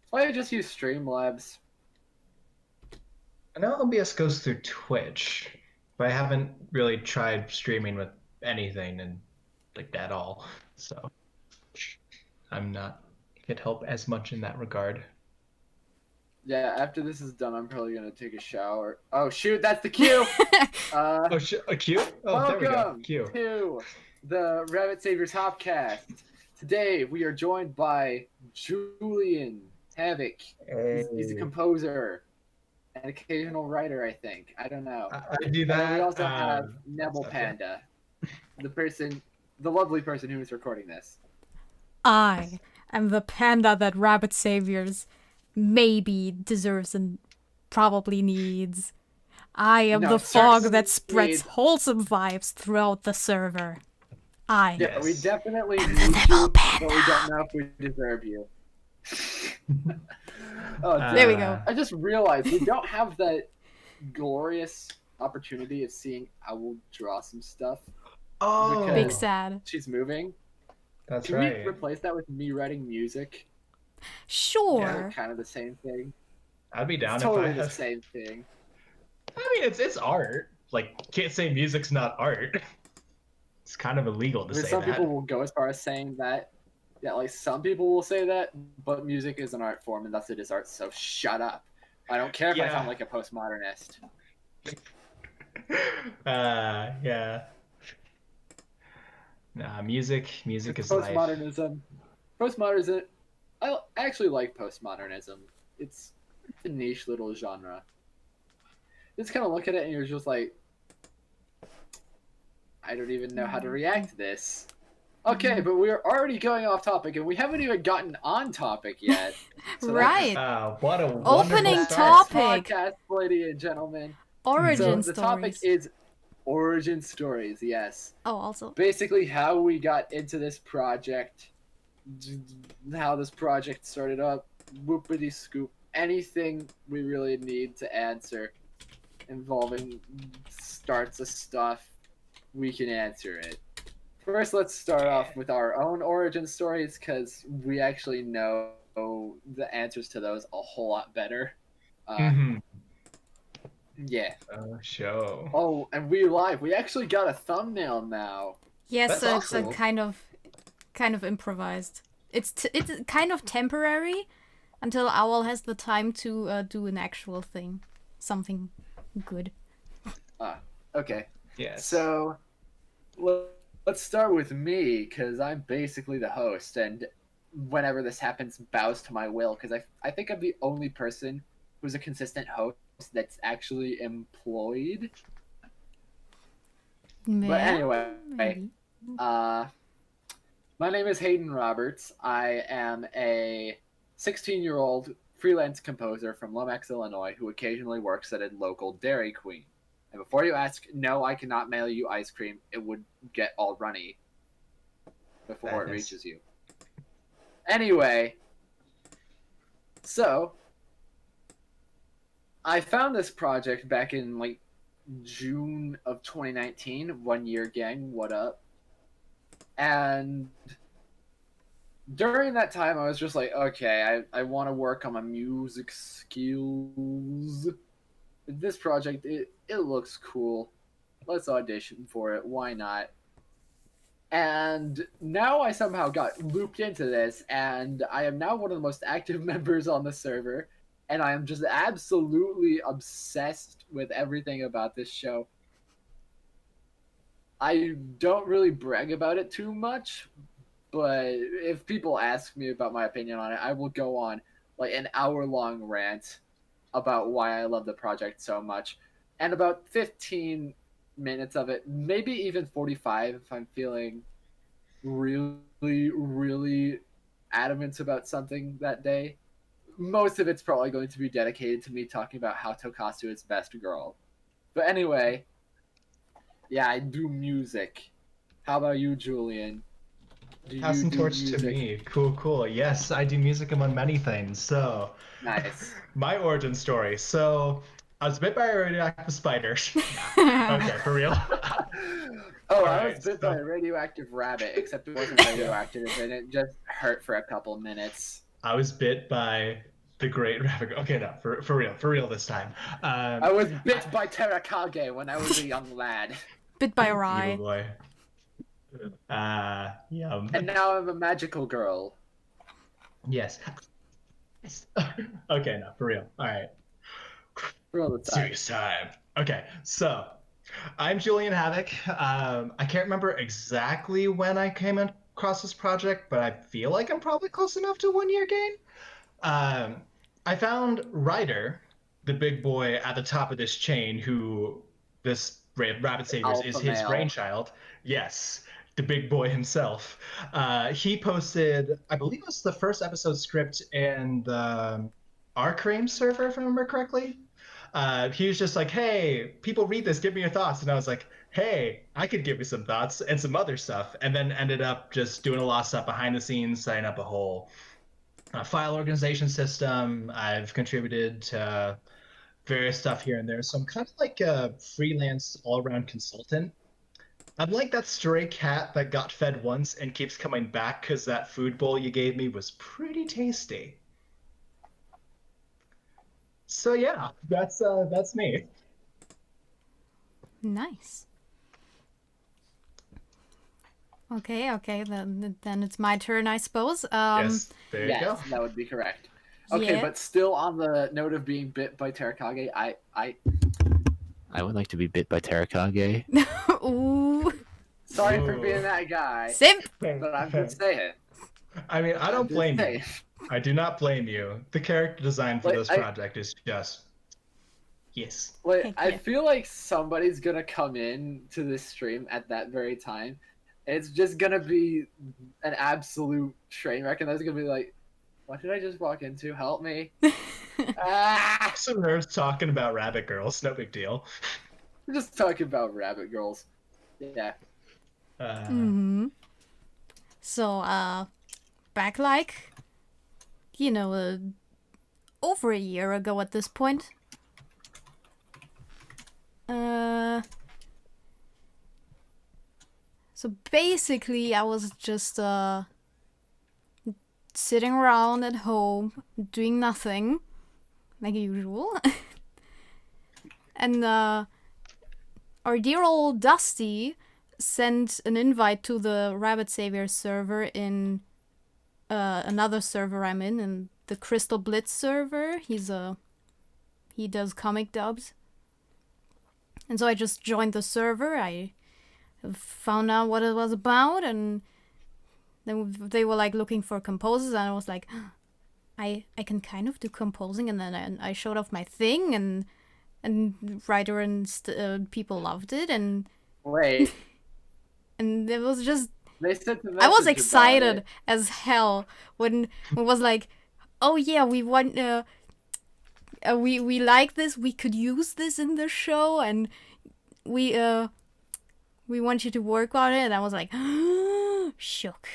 Why don't you just use Streamlabs? I know OBS goes through Twitch, but I haven't really tried streaming with anything and like that at all. So I'm not could help as much in that regard. Yeah, after this is done, I'm probably gonna take a shower. Oh shoot, that's the cue! Uh, Oh, a cue? Oh, there we go. Welcome Cue. to the Rabbit Saviors Hopcast. Today we are joined by Julian Havoc. He's a Hey. composer, an occasional writer, I think. I don't know. I do And then we that. also have Okay. NebelPanda, the lovely person who is recording this. I am the panda that rabbit saviors maybe deserves and probably needs. I am No, the fog certainly that spreads need. wholesome vibes throughout the server. I Yeah, we Yes. definitely am the need Nebel you, but we don't know if we deserve you. Oh, There we go. I just realized we don't have that glorious opportunity of seeing Owl draw some stuff. Oh, Big sad. She's moving. that's Can right. we replace that with me writing music? Sure. Kind of the same thing. I'd be down It's if I totally the had. same thing. I mean, it's art. Like, can't say music's not art. It's kind of illegal to I mean, say some that. people will go as far as saying that. Yeah, like some people will say that, but music is an art form, and thus it is art. So shut up. I don't care if I sound Yeah. like a postmodernist. Yeah. Nah, music is life. Postmodernism. Postmodernism. I actually like postmodernism. It's a niche little genre. Just kind of look at it and you're just like, I don't even know how to react to this. Okay, but we're already going off topic and we haven't even gotten on topic yet. So Right. What a Opening wonderful top- start. Topic. Podcast, ladies and gentlemen. Origin So the topic stories. is origin stories, yes. Oh, also. Basically how we got into this project, how this project started up, whoopity scoop, anything we really need to answer involving starts of stuff, we can answer it. First, let's start off with our own origin stories because we actually know the answers to those a whole lot better. Yeah. Show. Oh, and we actually got a thumbnail now. Yes, That's so it's awesome. a kind of improvised. It's kind of temporary until Owl has the time to do an actual thing, something good. Okay. Yes. So, let's start with me, because I'm basically the host, and whenever this happens, bows to my will, because I think I'm the only person who's a consistent host that's actually employed. But anyway, maybe. my name is Hayden Roberts. I am a 16-year-old freelance composer from Lomax, Illinois, who occasionally works at a local Dairy Queen. And before you ask, no, I cannot mail you ice cream. It would get all runny before it reaches you. Anyway, so I found this project back in like June of 2019. 1 year, gang, what up? And during that time, I was just like, okay, I want to work on my music skills. This project, it looks cool. Let's audition for it. Why not? And now I somehow got looped into this, and I am now one of the most active members on the server, and I am just absolutely obsessed with everything about this show. I don't really brag about it too much, but if people ask me about my opinion on it, I will go on like an hour-long rant about why I love the project so much. And about 15 minutes of it, maybe even 45 if I'm feeling really, really adamant about something that day. Most of it's probably going to be dedicated to me talking about how Tokasu is best girl. But anyway, yeah, I do music. How about you, Julian? Do Passing you do torch music? to me. Cool. Yes, I do music among many things. So, Nice. my origin story. So, I was bit by a radioactive spider. Okay, for real. Oh, I Alright, was bit so- by a radioactive rabbit, except it wasn't radioactive and it just hurt for a couple minutes. I was bit by The Great Rabbit. Okay, no, for real this time. I was bit by Terakage when I was a young lad, Bit by Evil Rye. boy. Yum. and now I'm a magical girl. Yes. Okay, no, for real. All right. For all the time. Serious time. Okay, so I'm Julian Havoc. I can't remember exactly when I came across this project, but I feel like I'm probably close enough to 1 year game. I found Ryder, the big boy at the top of this chain, who this Rabbit Saviors is Alpha his male. brainchild. Yes, the big boy himself. He posted, I believe it was the first episode script in the Arcream server, if I remember correctly. He was just like, hey, people read this, give me your thoughts. And I was like, hey, I could give you some thoughts and some other stuff. And then ended up just doing a lot of stuff behind the scenes, setting up a whole file organization system. I've contributed to various stuff here and there. So I'm kind of like a freelance all-around consultant. I'm like that stray cat that got fed once and keeps coming back because that food bowl you gave me was pretty tasty. So yeah, that's me. Nice. Okay, then it's my turn, I suppose. Yes, there you Yes, go. that would be correct. Okay, Yeah. but still on the note of being bit by Terakage, I would like to be bit by Terakage. Ooh. sorry for Ooh. being that guy, Simp. but I'm just saying. I mean, I don't blame you. I do not blame you. The character design for Like, this project is just yes. Like, Heck I yeah. feel like somebody's gonna come in to this stream at that very time, and it's just gonna be an absolute train wreck, and there's gonna be like, what did I just walk into? Help me. Ah! Some nerds talking about rabbit girls, no big deal. We're just talking about rabbit girls. Yeah. Mm-hmm. So, back like, over a year ago at this point. So basically, I was just sitting around at home doing nothing, like usual. And our dear old Dusty sent an invite to the Rabbit Savior server in another server I'm in the Crystal Blitz server. He does comic dubs. And so I just joined the server. I found out what it was about, and then they were like looking for composers, and I was like, I can kind of do composing, and then I showed off my thing, and writer and people loved it, and Wait. and it was just They sent the I was message excited about it. as hell when it was like, oh yeah, we want we like this, we could use this in the show, and we want you to work on it, and I was like, shook.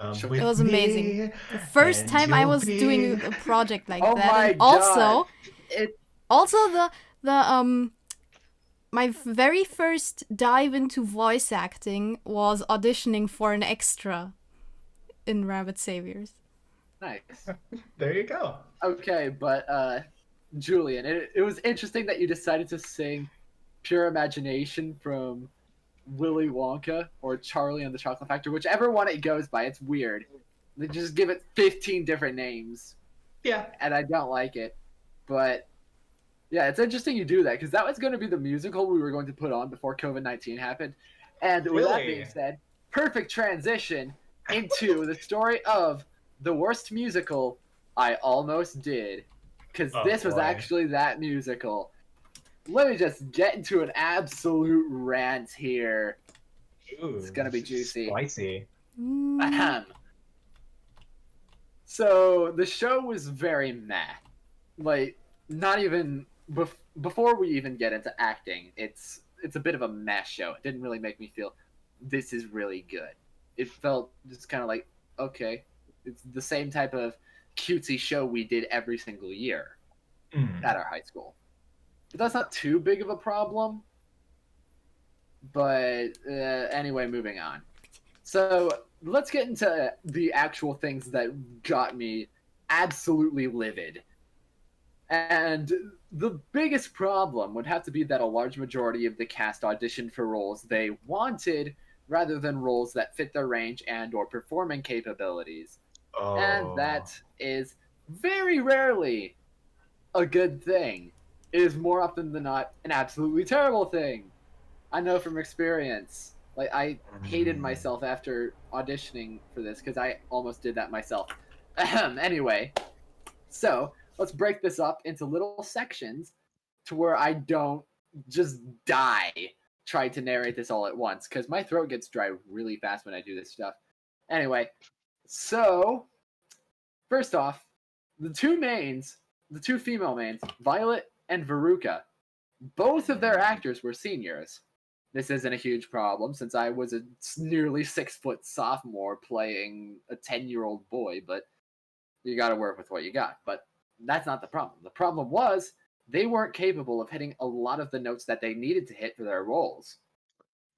It It was amazing. The first time I was doing a project like Oh that, my and also God. the my very first dive into voice acting was auditioning for an extra in Rabbit Saviors. Nice. There you go. Okay, but Julian, it was interesting that you decided to sing Pure Imagination from Willy Wonka or Charlie and the Chocolate Factory, whichever one it goes by. It's weird. They just give it 15 different names, Yeah. and I don't like it. But yeah, it's interesting you do that, because that was going to be the musical we were going to put on before COVID-19 happened. And with that Really? being said, perfect transition into the story of the worst musical I almost did, because Oh, this was boy. actually that musical. Let me just get into an absolute rant here. Ooh, It's gonna be juicy. Spicy. Ahem. So the show was very meh. Like, not even before we even get into acting, it's a bit of a meh show. It didn't really make me feel this is really good. It felt just kind of like, okay, it's the same type of cutesy show we did every single year at our high school. But that's not too big of a problem. But anyway, moving on. So let's get into the actual things that got me absolutely livid. And the biggest problem would have to be that a large majority of the cast auditioned for roles they wanted rather than roles that fit their range and or performing capabilities. And Oh. that is very rarely a good thing. It is more often than not an absolutely terrible thing. I know from experience. Like, I hated myself after auditioning for this because I almost did that myself. Anyway, so let's break this up into little sections to where I don't just die trying to narrate this all at once because my throat gets dry really fast when I do this stuff. Anyway, so first off, the two female mains, Violet and Veruca, both of their actors were seniors. This isn't a huge problem since I was a nearly 6-foot sophomore playing a 10-year-old boy, but you gotta work with what you got. But that's not the problem. The problem was they weren't capable of hitting a lot of the notes that they needed to hit for their roles.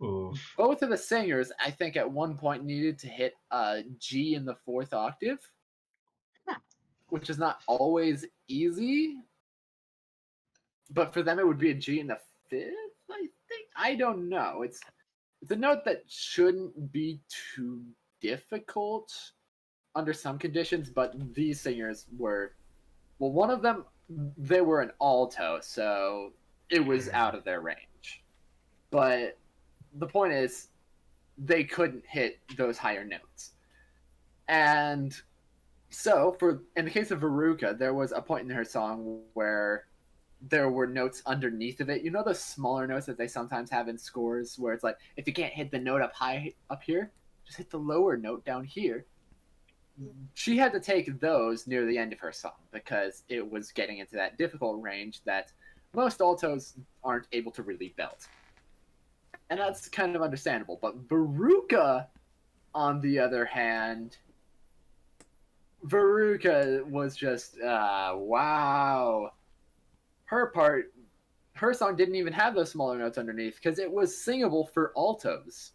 Oof. Both of the singers, I think, at one point needed to hit a G in the 4th octave, which is not always easy. But for them, it would be a G in the 5th, I think. I don't know. It's a note that shouldn't be too difficult under some conditions, but these singers were, well, one of them, they were an alto, so it was out of their range. But the point is, they couldn't hit those higher notes. And so, in the case of Veruca, there was a point in her song where there were notes underneath of it. You know those smaller notes that they sometimes have in scores where it's like, if you can't hit the note up high up here, just hit the lower note down here. She had to take those near the end of her song because it was getting into that difficult range that most altos aren't able to really belt. And that's kind of understandable. But Veruca, on the other hand, Veruca was just, wow. Her song didn't even have those smaller notes underneath because it was singable for altos.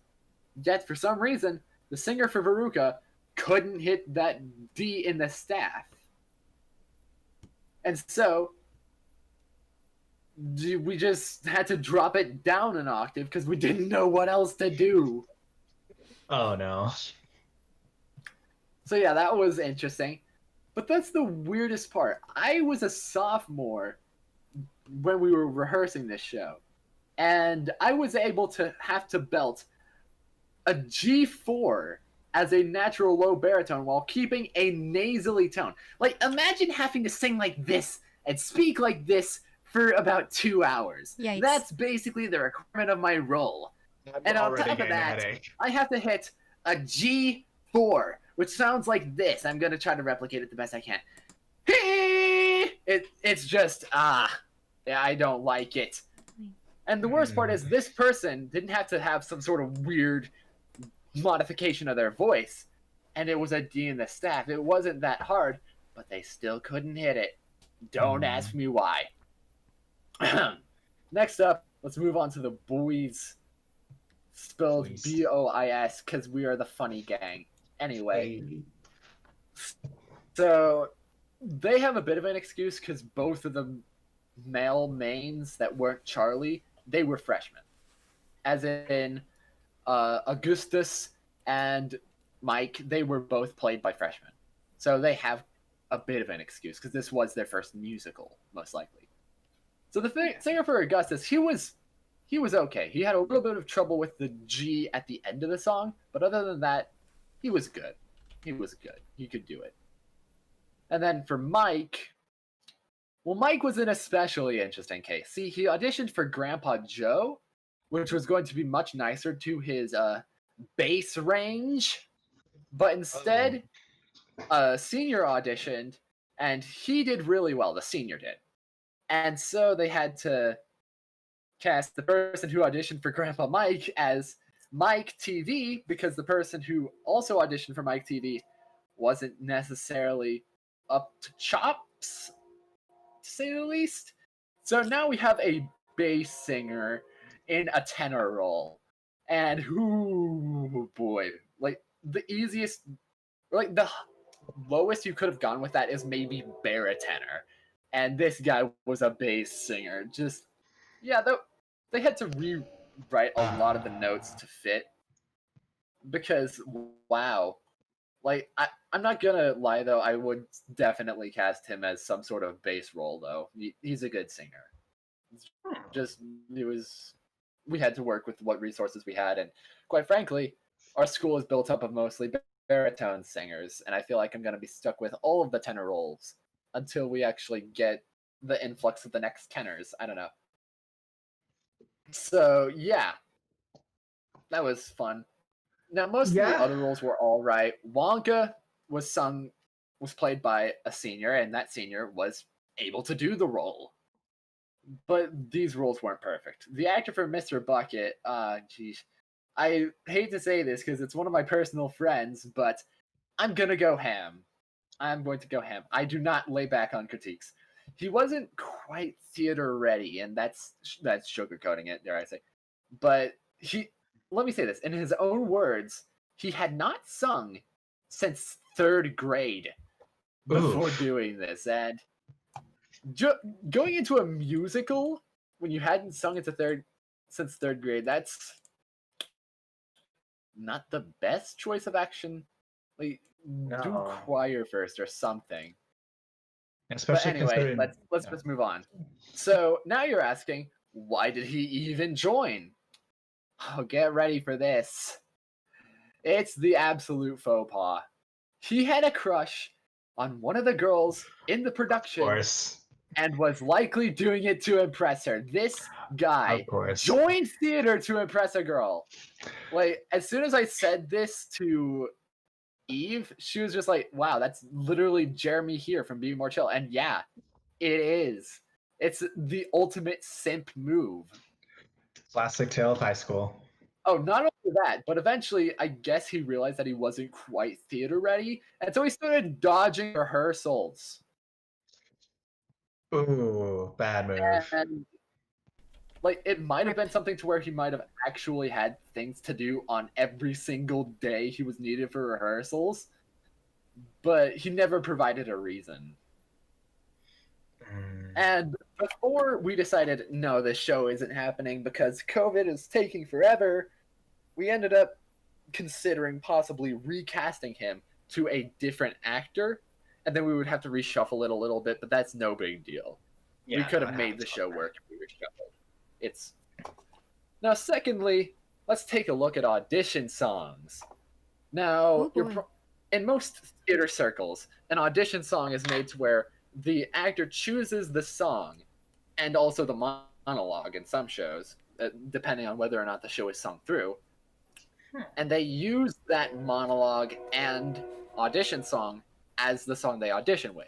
Yet, for some reason, the singer for Veruca couldn't hit that D in the staff. And so, we just had to drop it down an octave because we didn't know what else to do. Oh no. So yeah, that was interesting. But that's the weirdest part. I was a sophomore when we were rehearsing this show, and I was able to have to belt a G4 as a natural low baritone while keeping a nasally tone. Like, imagine having to sing like this and speak like this for about 2 hours. Yikes. That's basically the requirement of my role. And on top of that, I have to hit a G4, which sounds like this. I'm going to try to replicate it the best I can. It's just, I don't like it. And the worst part is this person didn't have to have some sort of weird modification of their voice, and it was a D in the staff. It wasn't that hard, but they still couldn't hit it. Don't ask me why. Next up, let's move on to the boys. Spelled BOIS, because we are the funny gang. Anyway, so they have a bit of an excuse because both of the male mains that weren't Charlie, they were freshmen. As in, Augustus and Mike, they were both played by freshmen. So they have a bit of an excuse because this was their first musical, most likely. So the singer for Augustus, he was okay. He had a little bit of trouble with the G at the end of the song, but other than that, he was good. He was good. He could do it. And then for Mike, well, Mike was an especially interesting case. See, he auditioned for Grandpa Joe, which was going to be much nicer to his bass range, but instead, a senior auditioned, and he did really well. The senior did. And so they had to cast the person who auditioned for Grandpa Mike as Mike TV because the person who also auditioned for Mike TV wasn't necessarily up to chops, to say the least. So now we have a bass singer in a tenor role. And boy, like the easiest, like lowest you could have gone with that is maybe baritone, and this guy was a bass singer. Just yeah, they had to rewrite a lot of the notes to fit because wow, like I'm not gonna lie though, I would definitely cast him as some sort of bass role though. He's a good singer. Just we had to work with what resources we had, and quite frankly, our school is built up of mostly baritone singers, and I feel like I'm gonna be stuck with all of the tenor roles until we actually get the influx of the next tenors. I don't know. So yeah, that was fun. Now most of the other roles were all right. Wonka was played by a senior, and that senior was able to do the role. But these roles weren't perfect. The actor for Mr. Bucket, geez, I hate to say this because it's one of my personal friends, but I'm gonna go ham. I'm going to go ham. I do not lay back on critiques. He wasn't quite theater ready, and that's sugarcoating it, dare I say. But let me say this in his own words, he had not sung since 3rd grade before doing this, and going into a musical when you hadn't sung since 3rd grade, that's not the best choice of action. Like, do choir first or something. Especially but anyway, let's yeah. just move on. So now you're asking, why did he even join? Oh, get ready for this. It's the absolute faux pas. He had a crush on one of the girls in the production. Of course. And was likely doing it to impress her. This guy joined theater to impress a girl. Like, as soon as I said this to Eve, she was just like, wow, that's literally Jeremy here from Being More Chill. And yeah, it is. It's the ultimate simp move. Classic tale of high school. Oh, not only that, but eventually I guess he realized that he wasn't quite theater ready. And so he started dodging rehearsals. Ooh, bad move. And like it might have been something to where he might have actually had things to do on every single day he was needed for rehearsals, but he never provided a reason. And before we decided, no, this show isn't happening because COVID is taking forever, we ended up considering possibly recasting him to a different actor, and then we would have to reshuffle it a little bit, but that's no big deal. Yeah, we could have made the show work if we reshuffled. It's now. Secondly, let's take a look at audition songs. Now, in most theater circles, an audition song is made to where the actor chooses the song and also the monologue in some shows, depending on whether or not the show is sung through. And they use that monologue and audition song as the song they audition with.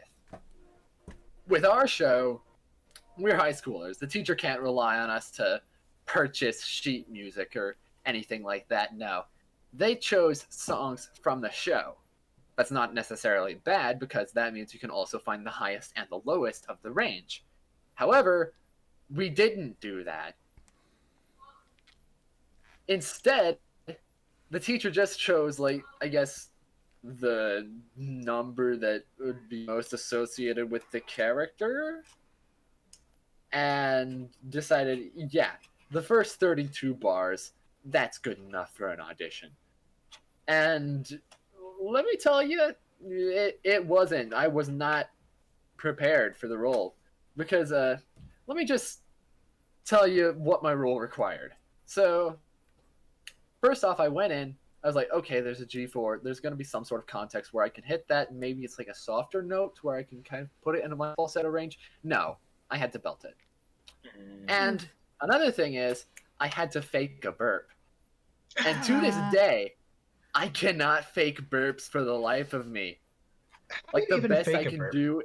With our show, we're high schoolers. The teacher can't rely on us to purchase sheet music or anything like that. No. They chose songs from the show. That's not necessarily bad because that means you can also find the highest and the lowest of the range. However, we didn't do that. Instead, the teacher just chose, like, I guess, the number that would be most associated with the character and decided, yeah, the first 32 bars, that's good enough for an audition. And let me tell you, it wasn't. I was not prepared for the role because let me just tell you what my role required. So first off, I went in, I was like, okay, there's a G4. There's going to be some sort of context where I can hit that. Maybe it's like a softer note where I can kind of put it into my falsetto range. No, I had to belt it. And another thing is, I had to fake a burp. And to this day, I cannot fake burps for the life of me. Like, the best I can do...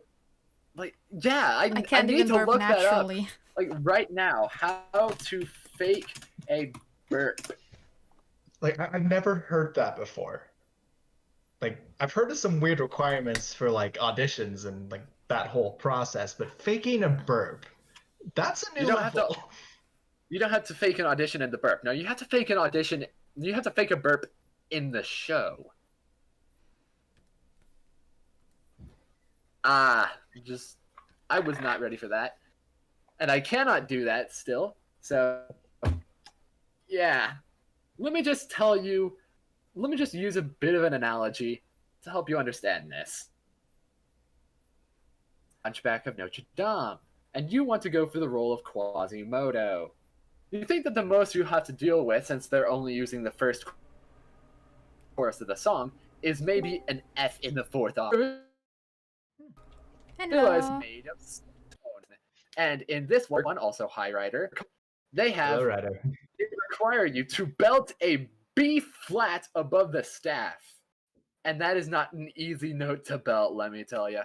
Like, yeah, I need to look naturally. That up. Like, right now, how to fake a burp. Like, I've never heard that before. Like, I've heard of some weird requirements for, like, auditions and, like, that whole process, but faking a burp, that's a new level. You don't have to fake an audition in the burp. No, you have to fake an audition. You have to fake a burp in the show. just I was not ready for that, and I cannot do that still. So, yeah, let me just tell you. Let me just use a bit of an analogy to help you understand this. Hunchback of Notre Dame, and you want to go for the role of Quasimodo. You think that the most you have to deal with, since they're only using the first chorus of the song, is maybe an F in the fourth octave. Pillow is Hello. made of stone. And in this one, also High Rider, they have Rider. they require you to belt a B flat above the staff. And that is not an easy note to belt, let me tell you.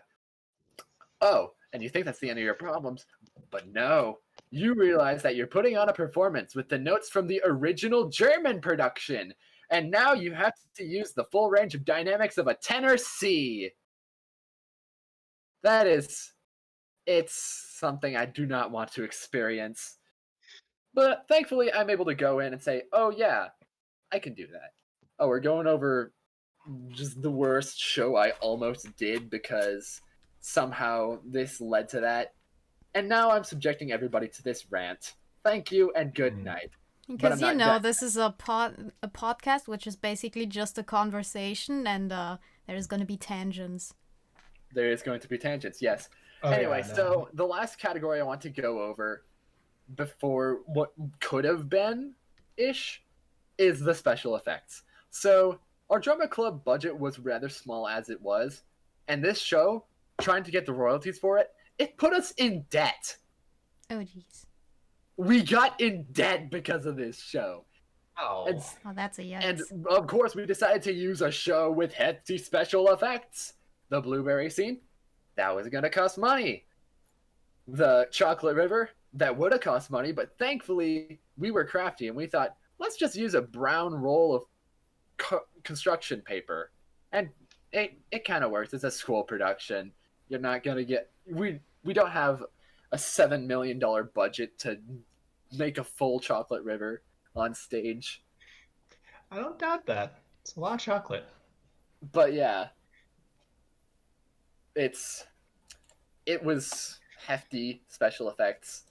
Oh, and you think that's the end of your problems, but no. You realize that you're putting on a performance with the notes from the original German production, and now you have to use the full range of dynamics of a tenor C. It's something I do not want to experience. But thankfully, I'm able to go in and say, oh yeah, I can do that. Oh, we're going over just the worst show I almost did because somehow this led to that. And now I'm subjecting everybody to this rant. Thank you and good night. Because I'm you not know, done. this is a podcast, which is basically just a conversation, and there's gonna be tangents. There is going to be tangents, yes. Oh, Anyway, yeah, no. so the last category I want to go over before what could have been ish is the special effects. So our drama club budget was rather small as it was, and this show, trying to get the royalties for it, it put us in debt. Oh jeez. We got in debt because of this show. Oh. Oh, that's a yikes. And of course, we decided to use a show with hefty special effects. The blueberry scene, that was going to cost money. The chocolate river, that would have cost money, but thankfully, we were crafty and we thought, let's just use a brown roll of construction paper. And it kind of works. It's a school production. You're not going to get... We don't have a $7 million budget to make a full chocolate river on stage. I don't doubt that. It's a lot of chocolate. But yeah, it was hefty special effects.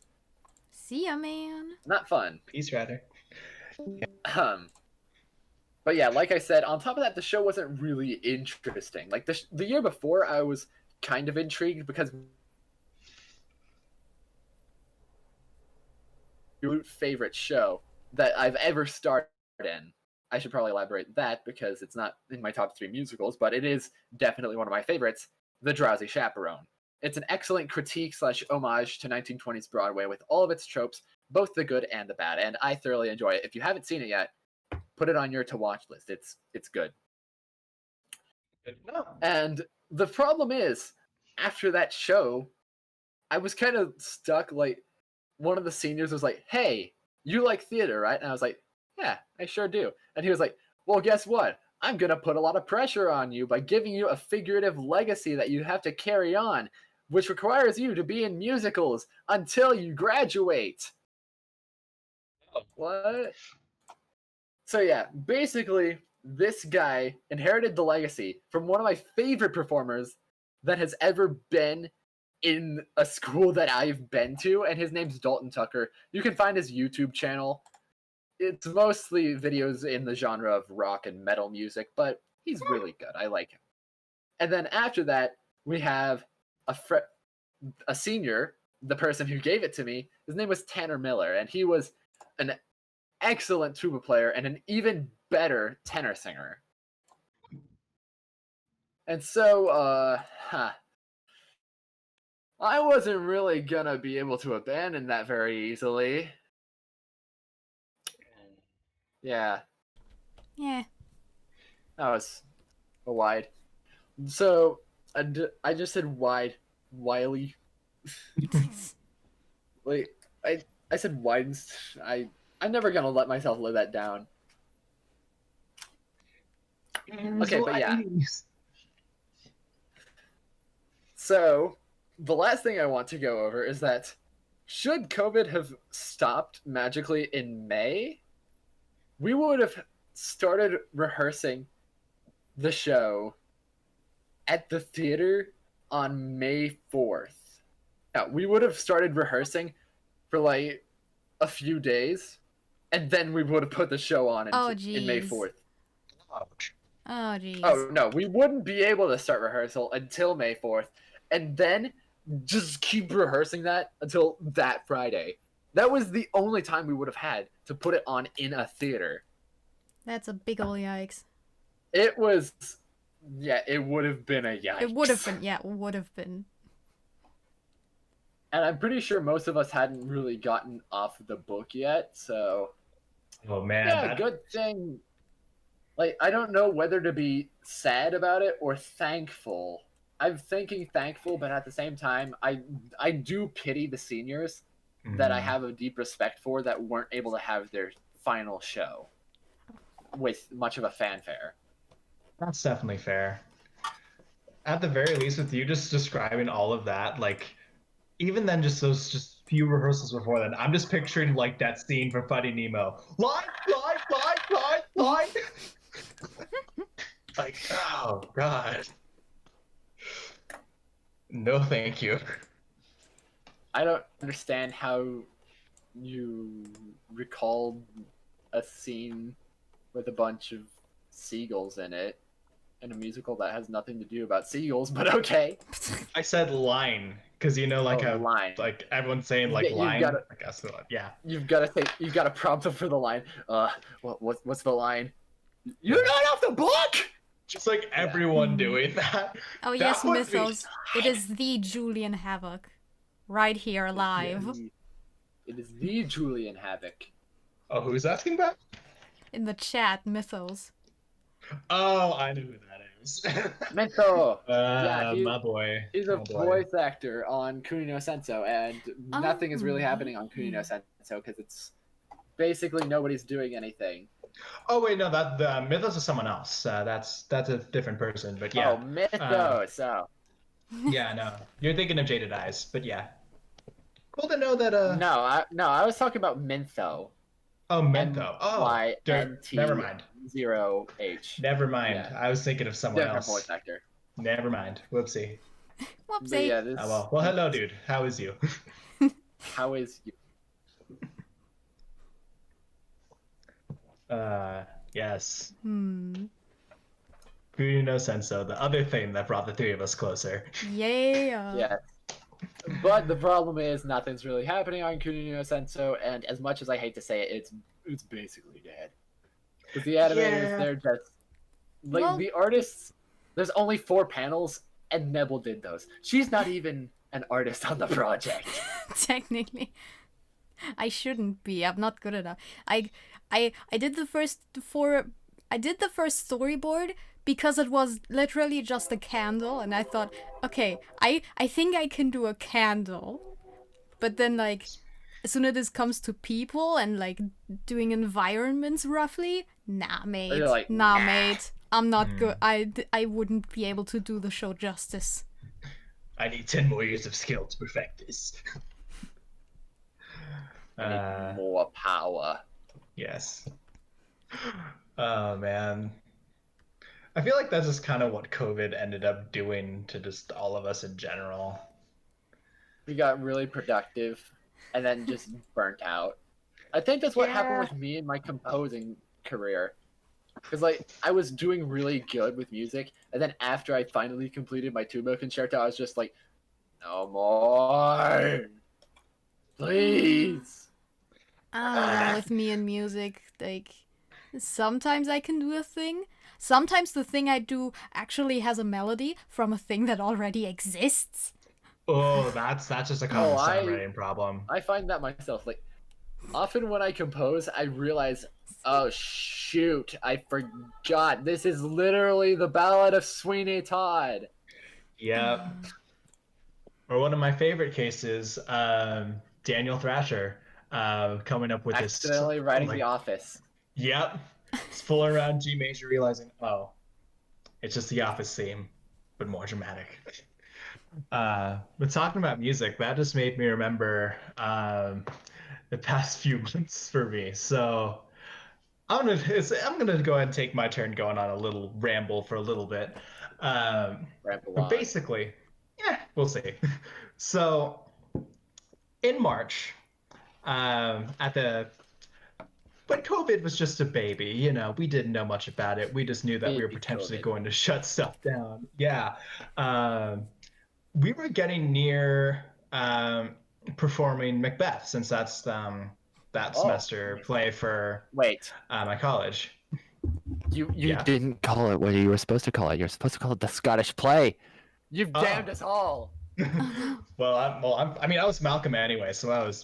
See ya, man. Not fun. Peace Rider. But yeah, like I said, on top of that, the show wasn't really interesting. Like the year before, I was kind of intrigued because your favorite show that I've ever starred in. I should probably elaborate that because it's not in my top 3 musicals, but it is definitely one of my favorites, The Drowsy Chaperone. It's an excellent critique / homage to 1920s Broadway with all of its tropes, both the good and the bad, and I thoroughly enjoy it. If you haven't seen it yet, put it on your to-watch list. It's good. No. And the problem is, after that show, I was kind of stuck. Like, one of the seniors was like, hey, you like theater, right? And I was like, yeah, I sure do. And he was like, well, guess what? I'm going to put a lot of pressure on you by giving you a figurative legacy that you have to carry on, which requires you to be in musicals until you graduate. What? So yeah, basically, this guy inherited the legacy from one of my favorite performers that has ever been in a school that I've been to, and his name's Dalton Tucker. You can find his YouTube channel. It's mostly videos in the genre of rock and metal music, but he's really good. I like him. And then after that, we have a senior, the person who gave it to me. His name was Tanner Miller, and he was an excellent tuba player and an even better tenor singer. And so, I wasn't really gonna be able to abandon that very easily. Yeah, Yeah. that was a wide. So, I just said Wiley. Like, I said wide. I'm never gonna let myself live that down. Okay, but yeah. So, the last thing I want to go over is that should COVID have stopped magically in May, we would have started rehearsing the show at the theater on May 4th. Now, we would have started rehearsing for like a few days, and then we would have put the show on in May jeez. 4th. Ouch. Oh, jeez. Oh, no, we wouldn't be able to start rehearsal until May 4th, and then just keep rehearsing that until that Friday. That was the only time we would have had to put it on in a theater. That's a big ol' yikes. It was, yeah, it would have been a yikes. It would have been, yeah, it would have been. And I'm pretty sure most of us hadn't really gotten off the book yet, so Oh man. yeah, good thing. Like, I don't know whether to be sad about it or thankful. I'm thinking thankful, but at the same time, I do pity the seniors that I have a deep respect for that weren't able to have their final show with much of a fanfare. That's definitely fair. At the very least, with you just describing all of that, like, even then, just those just few rehearsals before then, I'm just picturing like that scene from Finding Nemo. Line. Like, oh god. No, thank you. I don't understand how you recalled a scene with a bunch of seagulls in it in a musical that has nothing to do about seagulls, but okay. I said line because you know, like line. like everyone's saying like Yeah, line. gotta- I guess yeah. You've got to prompt them for the line. What's the line? You're not off the book. Just like everyone doing that. Oh, yes, would be- Mythos. It is the Julian Havoc. Right here, live. It is the Julian Havoc. Oh, who's asking that? In the chat, Mythos. Oh, I know who that is. Mento. Yeah, my boy. He's a My boy. voice actor on Kuni no Senso, and nothing is really happening on Kuni no Senso because it's basically nobody's doing anything. Oh wait, no, that the Mythos is someone else. That's a different person, but yeah. Oh, Mythos. Yeah, no, you're thinking of Jaded Eyes, but yeah. Cool to know that. No, I was talking about Mintho. Oh, Mentho. Oh, never mind. N-T-0-H. Never mind. Yeah. I was thinking of someone Different else. voice actor. Never mind. Whoopsie. But Whoopsie. yeah, this, Oh well. Well, hello, dude. How is you? how is you? Yes. Hmm. Kuni no Senso, the other thing that brought the three of us closer. Yeah. Yeah. But the problem is nothing's really happening on Kuni no Senso, and as much as I hate to say it, it's basically dead. Because the animators, Yeah. they're just like Well- the artists. There's only 4 panels, and Nebel did those. She's not even an artist on the project. Technically. I shouldn't be. I'm not good enough. I did the first 4. I did the first storyboard because it was literally just a candle, and I thought, okay, I think I can do a candle. But then, like, as soon as this comes to people and like doing environments roughly, nah, mate. You're like, nah, nah. mate. I'm not good. I wouldn't be able to do the show justice. I need 10 more years of skill to perfect this. I need more power. Yes. Oh man. I feel like that's just kind of what COVID ended up doing to just all of us in general. We got really productive, and then just burnt out. I think that's what happened with me in my composing career. Because, like, I was doing really good with music, and then after I finally completed my tuba concerto, I was just like, no more! Please! I don't know, with me and music, like, sometimes I can do a thing. Sometimes the thing I do actually has a melody from a thing that already exists. Oh, that's just a common I- songwriting problem. I find that myself. Like, often when I compose, I realize, oh shoot, I forgot. This is literally the Ballad of Sweeney Todd. Yep. Or one of my favorite cases, Daniel Thrasher, coming up with this. Accidentally writing like, The Office. Yep. It's full around G major, realizing, oh, it's just the Office theme, but more dramatic. But talking about music, that just made me remember the past few months for me. So I'm gonna go ahead and take my turn going on a little ramble for a little bit. Ramble But on. basically, we'll see. So in March, when COVID was just a baby, we didn't know much about it. We just knew that we were Baby potentially COVID. going to shut stuff down. Yeah. We were getting near performing Macbeth, since that's that Oh, semester play for wait. my college. You Yeah. didn't call it what you were supposed to call it. You're supposed to call it the Scottish play. You've Oh. damned us all. I mean, I was Malcolm anyway, so I was,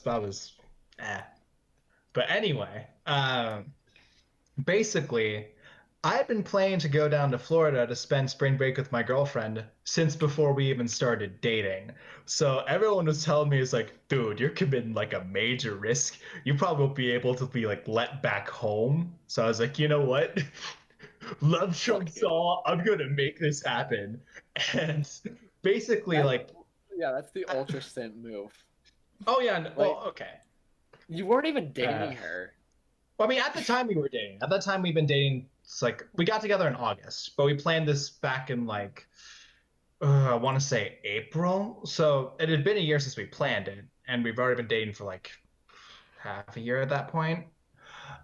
But anyway, basically, I've been planning to go down to Florida to spend spring break with my girlfriend since before we even started dating. So everyone was telling me, it's like, dude, you're committing like a major risk. You probably won't be able to be like let back home. So I was like, you know what? Love trumps all. I'm gonna make this happen. And basically, like, Yeah, that's the ultra simp move. oh yeah, well, okay. You weren't even dating her. Well, I mean, at the time we were dating. At that time we've been dating. It's like we got together in August, but we planned this back in like I want to say April. So it had been a year since we planned it, and we've already been dating for like half a year at that point.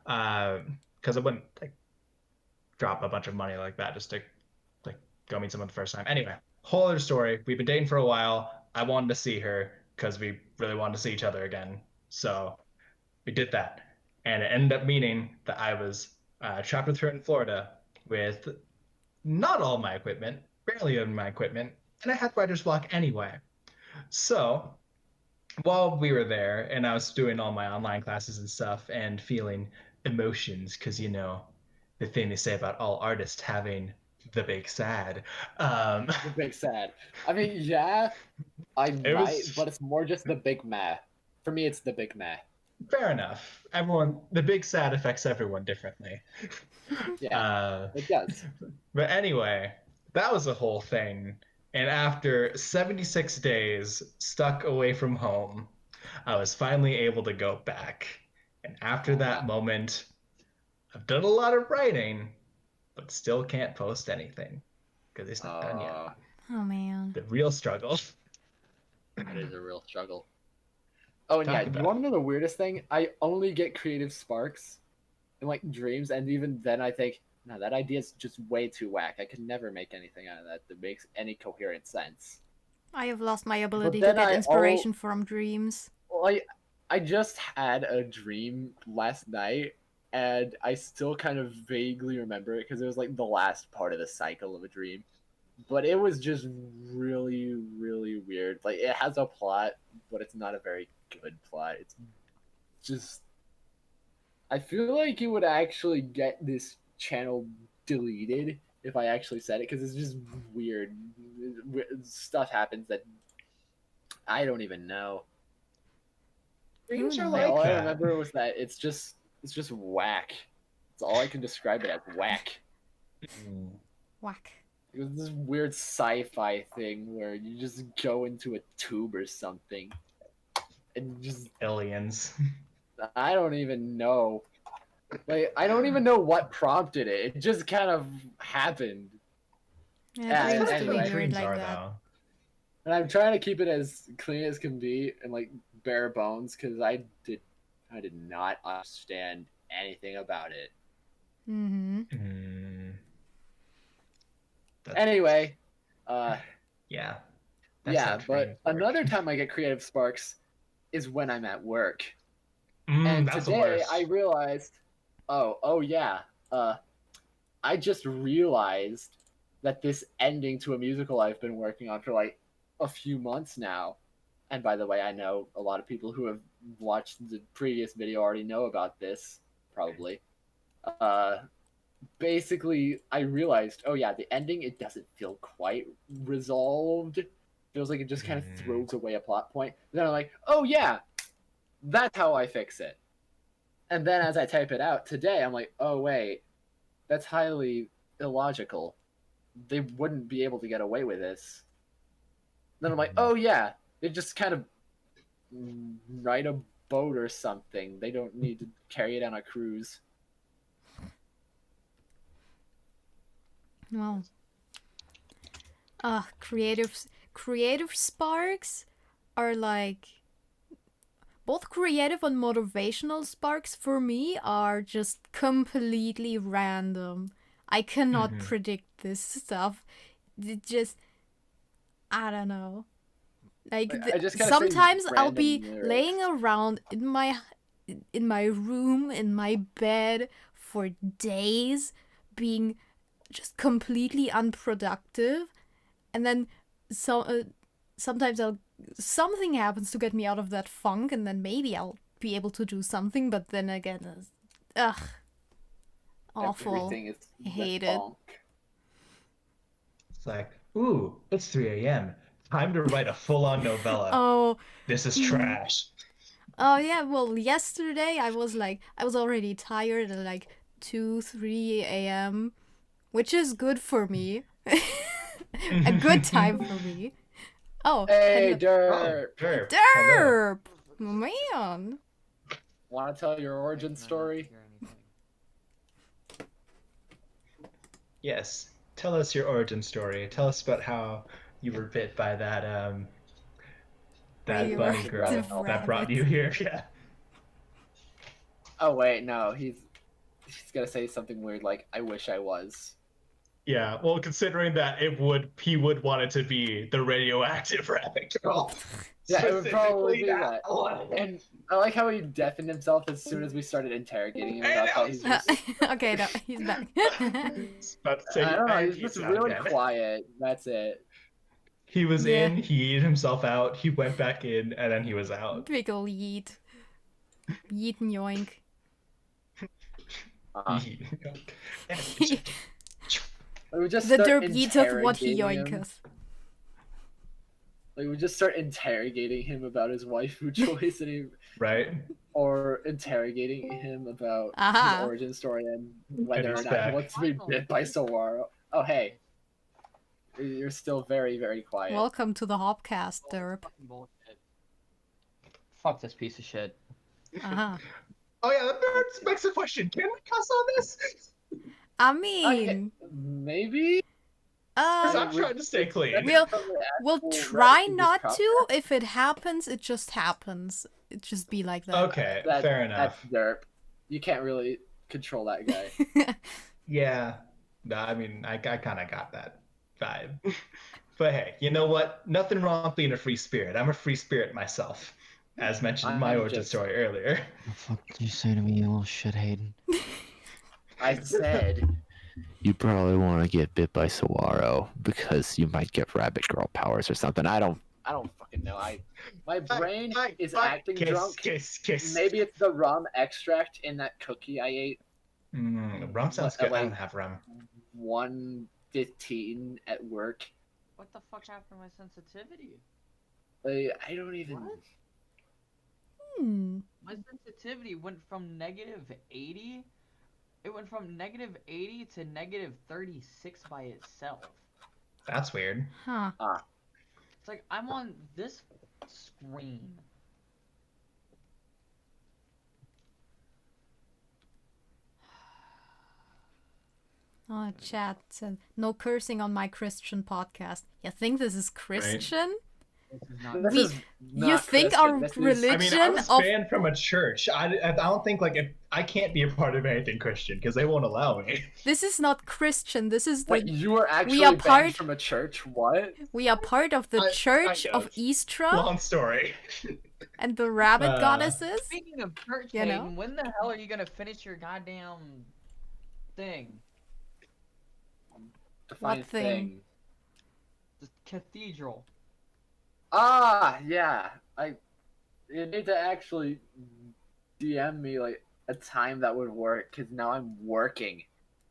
Because I wouldn't like drop a bunch of money like that just to like go meet someone the first time. Anyway, whole other story. We've been dating for a while. I wanted to see her because we really wanted to see each other again. So we did that, and it ended up meaning that I was trapped with her in Florida with not all my equipment, barely in my equipment, and I had writer's block anyway. So while we were there, and I was doing all my online classes and stuff, and feeling emotions, because the thing they say about all artists having the big sad. The big sad. I mean, yeah, I It might, was but it's more just the big meh. For me, it's the big meh. fair enough. The big sad affects everyone differently. Yeah, it does. But anyway, that was the whole thing. And after 76 days stuck away from home, I was finally able to go back. And after that moment, I've done a lot of writing, but still can't post anything because it's not done yet. Oh man. The real struggle. That is a real struggle. Oh, and Talk yeah, about you want to know the weirdest thing? I only get creative sparks in like dreams, and even then I think, no, that idea is just way too whack. I could never make anything out of that makes any coherent sense. I have lost my ability to then get I inspiration from dreams. Well, I just had a dream last night, and I still kind of vaguely remember it because it was like the last part of the cycle of a dream. But it was just really, really weird. Like, it has a plot, but it's not a very good plot. It's just. I feel like it would actually get this channel deleted if I actually said it, because it's just weird. Stuff happens that I don't even know. Dreams are Like, like all I that. remember was that it's just whack. That's all I can describe it as, whack. Whack. It was this weird sci-fi thing where you just go into a tube or something, and just Aliens. I don't even know. Like, I don't even know what prompted it. It just kind of happened. Yeah, Yeah, dreams anyway. can be weird Dreams like are that. though. And I'm trying to keep it as clean as can be and like bare bones, because I did not understand anything about it. Mm-hmm. Anyway, yeah. yeah, but another time I get creative sparks is when I'm at work. And that's today the worst. I realized, oh yeah, I just realized that this ending to a musical I've been working on for like a few months now. And by the way, I know a lot of people who have watched the previous video already know about this, probably. Basically, I realized, oh yeah, the ending, it doesn't feel quite resolved. Feels like it just kind of throws away a plot point. And then I'm like, oh yeah, that's how I fix it. And then as I type it out today, I'm like, oh wait, that's highly illogical. They wouldn't be able to get away with this. Then I'm like, oh yeah, they just kind of ride a boat or something. They don't need to carry it on a cruise. Well, creative creative sparks are like both creative and motivational sparks for me are just completely random. I cannot predict this stuff. It just, I don't know. Like I just gotta say sometimes I'll random be lyrics. laying around in my room, in my bed for days, being just completely unproductive, and then sometimes something happens to get me out of that funk, and then maybe I'll be able to do something. But then again, awful. Everything is I hate it. funk. It's like, ooh, it's 3 a.m. Time to write a full-on novella. Oh. This is trash. Oh yeah, well yesterday I was already tired at like 2-3 a.m., which is good for me. A good time for me. Oh, Hey, hello. Derp! Derp. Hello. Derp! Man. Want to tell your origin story? Yes. Tell us your origin story. Tell us about how you were bit by that You bunny were girl the that brought rabbit. you here. Yeah. Oh wait, no, he's gonna say something weird like, I wish I was. Yeah. Well, considering that he would want it to be the radioactive rabbit girl. Yeah, it would probably Specifically be that. one. And I like how he deafened himself as soon as we started interrogating him about that. He's just, Okay, no, he's back. About to say, I don't know, and he's just out really again. quiet. That's it. He was Yeah. in, he ate himself out, he went back in, and then he was out. Big ol' yeet. Yeet and yoink. We would just The start derp yeeteth what he interrogating him. yoinketh. Like, we just start interrogating him about his waifu choice, Right? or interrogating him about Aha. his origin story and whether or he's not back. he wants to be bit by Sawara. Oh, hey. You're still very, very quiet. Welcome to the Hopcast, derp. Fucking bullshit. Fuck this piece of shit. Uh-huh. Oh yeah, that begs a question. Can we cuss on this? I mean, Okay, maybe? 'Cause uh, I'm trying to stay clean. we'll try not to. If it happens, it just happens. It just be like that. Okay, fair enough. That's derp. You can't really control that guy. Yeah. No, I mean, I kind of got that vibe. But hey, you know what? Nothing wrong with being a free spirit. I'm a free spirit myself, as mentioned in my I'm origin just- story earlier. The fuck did you say to me, you little shit, Hayden? I said, You probably want to get bit by Saguaro because you might get rabbit girl powers or something. I don't. I don't fucking know. My brain is Bye. acting Kiss, drunk. Kiss. Maybe it's the rum extract in that cookie I ate. Rum sounds good. I don't have rum. 1:15 at work. What the fuck happened to my sensitivity? Like, I don't even. What? Hmm. My sensitivity went from -80. It went from -80 to -36 by itself. That's weird. Huh. It's like I'm on this screen. Oh, chat said no cursing on my Christian podcast. You think this is Christian? This is not. This We- is you not think Christian. our This is- I mean, I religion was of banned from a church. I don't think I can't be a part of anything Christian because they won't allow me. this is not Christian. This is Wait, the you were actually are banned part- from a church? What? we are part of the I- Church kind of of. Istra Long story. and the rabbit Uh, goddesses. Speaking of church, You know? Hayden, when the hell are you gonna finish your goddamn thing? Define What thing? The cathedral. Ah, yeah. You need to actually DM me like a time that would work because now I'm working.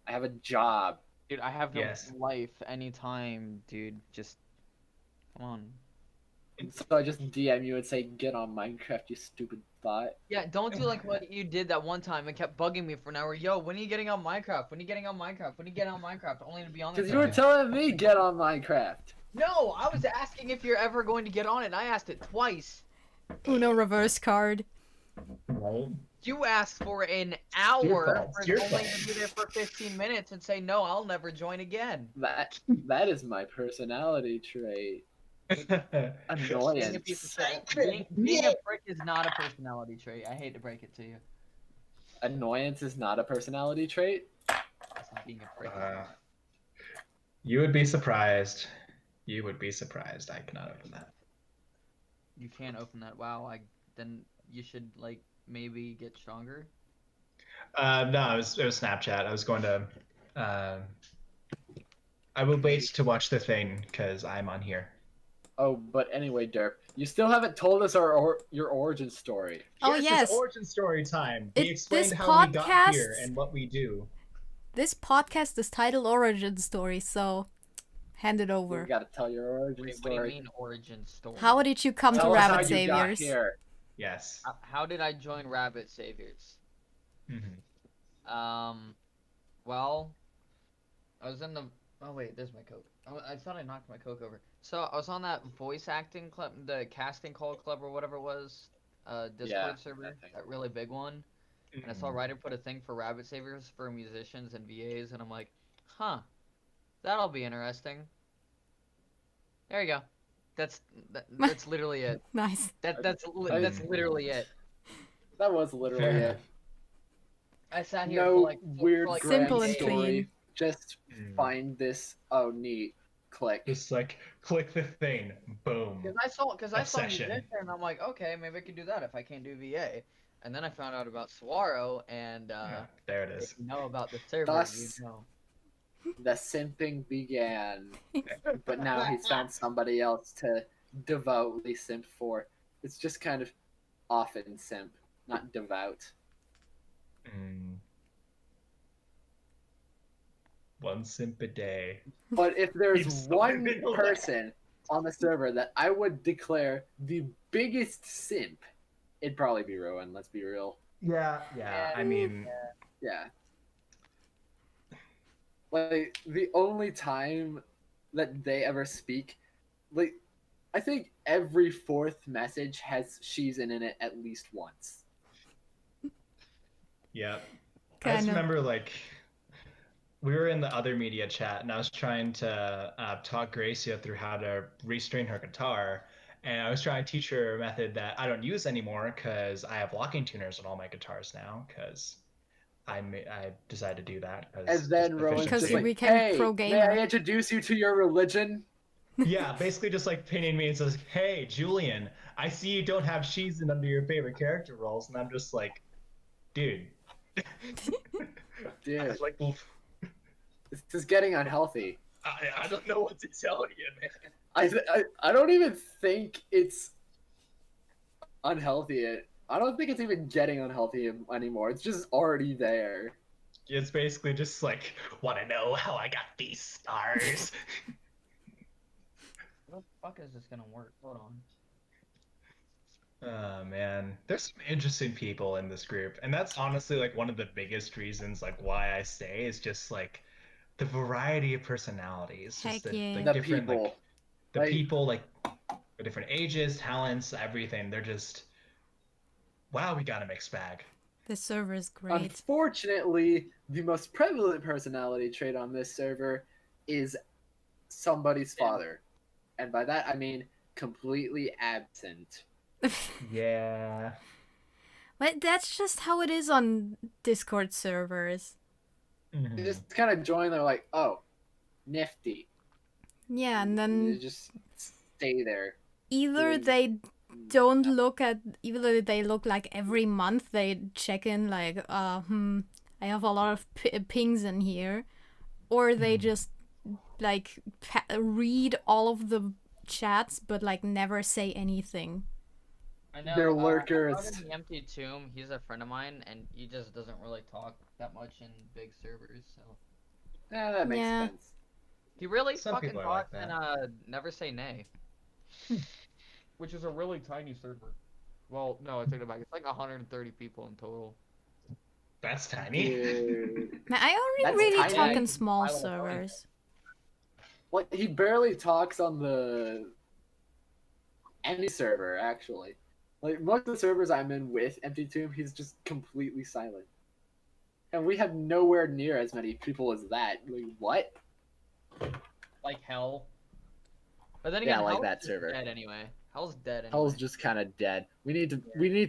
I have a job. Dude, I have no Yes. life anytime, dude. Just come on. So I just DM you and say, "Get on Minecraft, you stupid thought." Yeah, don't do like what you did that one time and kept bugging me for an hour. Yo, when are you getting on Minecraft? When are you getting on Minecraft? When are you getting on Minecraft? Only to be on there. Because you were telling me get on Minecraft. No, I was asking if you're ever going to get on it. And I asked it twice. Uno reverse card. Right. You asked for an Your hour fault. for Your only fault. to be there for 15 minutes and say no, I'll never join again. That is my personality trait. Being a Annoyance. piece of shit. Being a prick is not a personality trait. I hate to break it to you. Annoyance is not a personality trait. That's not being a prick. You would be surprised. You would be surprised. I cannot open that. You can't open that. Wow. Then you should like maybe get stronger. No, it was Snapchat. I was going to. I will wait to watch the thing because I'm on here. Oh, but anyway, Derp, you still haven't told us your origin story. Oh, It's yes. origin story time. We This explained how we got here podcast- and what we do. This podcast is titled Origin Story, so hand it You over. gotta tell your origin Wait, what do you story. mean origin story? How did you come to Tell us how Rabbit you got Saviors? here. Yes. How did I join Rabbit Saviors? Mm-hmm. Well, I was in the. Oh wait, there's my coke. I thought I knocked my coke over. So I was on that voice acting club, the casting call club or whatever it was, Discord Yeah, server, that thing. that really big one. And I saw Ryder put a thing for Rabbit Saviors for musicians and VAs, and I'm like, huh, that'll be interesting. There you go. That's literally it. Nice. That's literally it. That was literally Fair it. enough. I sat here No for like weird for like grand Simple and story. clean. Just Mm. find this. Oh, neat. Click. Just like click the thing. Boom. Because I saw Obsession. musician, and I'm like, okay, maybe I could do that if I can't do VA. And then I found out about Swaro, and Yeah, there it if is. you know about the server, Thus- you know. The simping began, but now he's found somebody else to devoutly simp for. It's just kind of often simp, not devout. Mm. One simp a day. But if there's Keeps one living alive. person on the server that I would declare the biggest simp, it'd probably be Rowan, let's be real. Yeah. I mean, Yeah. Like, the only time that they ever speak, like, I think every fourth message has she's in it at least once. yeah. I just Kinda. remember like we were in the other media chat, and I was trying to talk Gracia through how to restring her guitar, and I was trying to teach her a method that I don't use anymore because I have locking tuners on all my guitars now because I decided to do that. And then Rowan's Because just you like, became hey, pro may gamer." I introduce you to your religion? Yeah, basically just like pinning me and says, "Hey, Julian, I see you don't have she's in under your favorite character roles," and I'm just like, "Dude, Dude, like, this is getting unhealthy. I don't know what to tell you, man." I don't even think it's unhealthy. I don't think it's even getting unhealthy anymore. It's just already there. It's basically just like, want to know how I got these stars? How the fuck is this gonna work? Hold on. Oh man, there's some interesting people in this group, and that's honestly like one of the biggest reasons like why I stay is just like the variety of personalities, just Heck the yeah. like The different people. like the Like- people like the different ages, talents, everything. They're just wow, we got a mixed bag. This server is great. Unfortunately, the most prevalent personality trait on this server is somebody's father. And by that I mean completely absent. Yeah. But that's just how it is on Discord servers. Mhm. They just kind of join, they're like, oh, nifty. Yeah, and And you then just stay there. either doing- they don't look at, either they look like every month they check in like, I have a lot of pings in here, or they just like read all of the chats but like never say anything. I know. They're I brought lurkers. in the Empty Tomb. He's a friend of mine, and he just doesn't really talk that much in big servers. So Yeah, that makes Yeah. sense. he really Some fucking people are like talks and never say nay. Which is a really tiny server. Well, no, I take it back. It's like 130 people in total. That's tiny. Dude. Man, I only That's really tiny. talk in small Pilot servers. Like, he barely talks on any server, actually. Like, most of the servers I'm in with Empty Tomb, he's just completely silent. And we have nowhere near as many people as that. Like, what? Like hell. But then Yeah, again, like Hell's that just server. dead anyway. Hell's dead anyway. Hell's just kind of dead. We need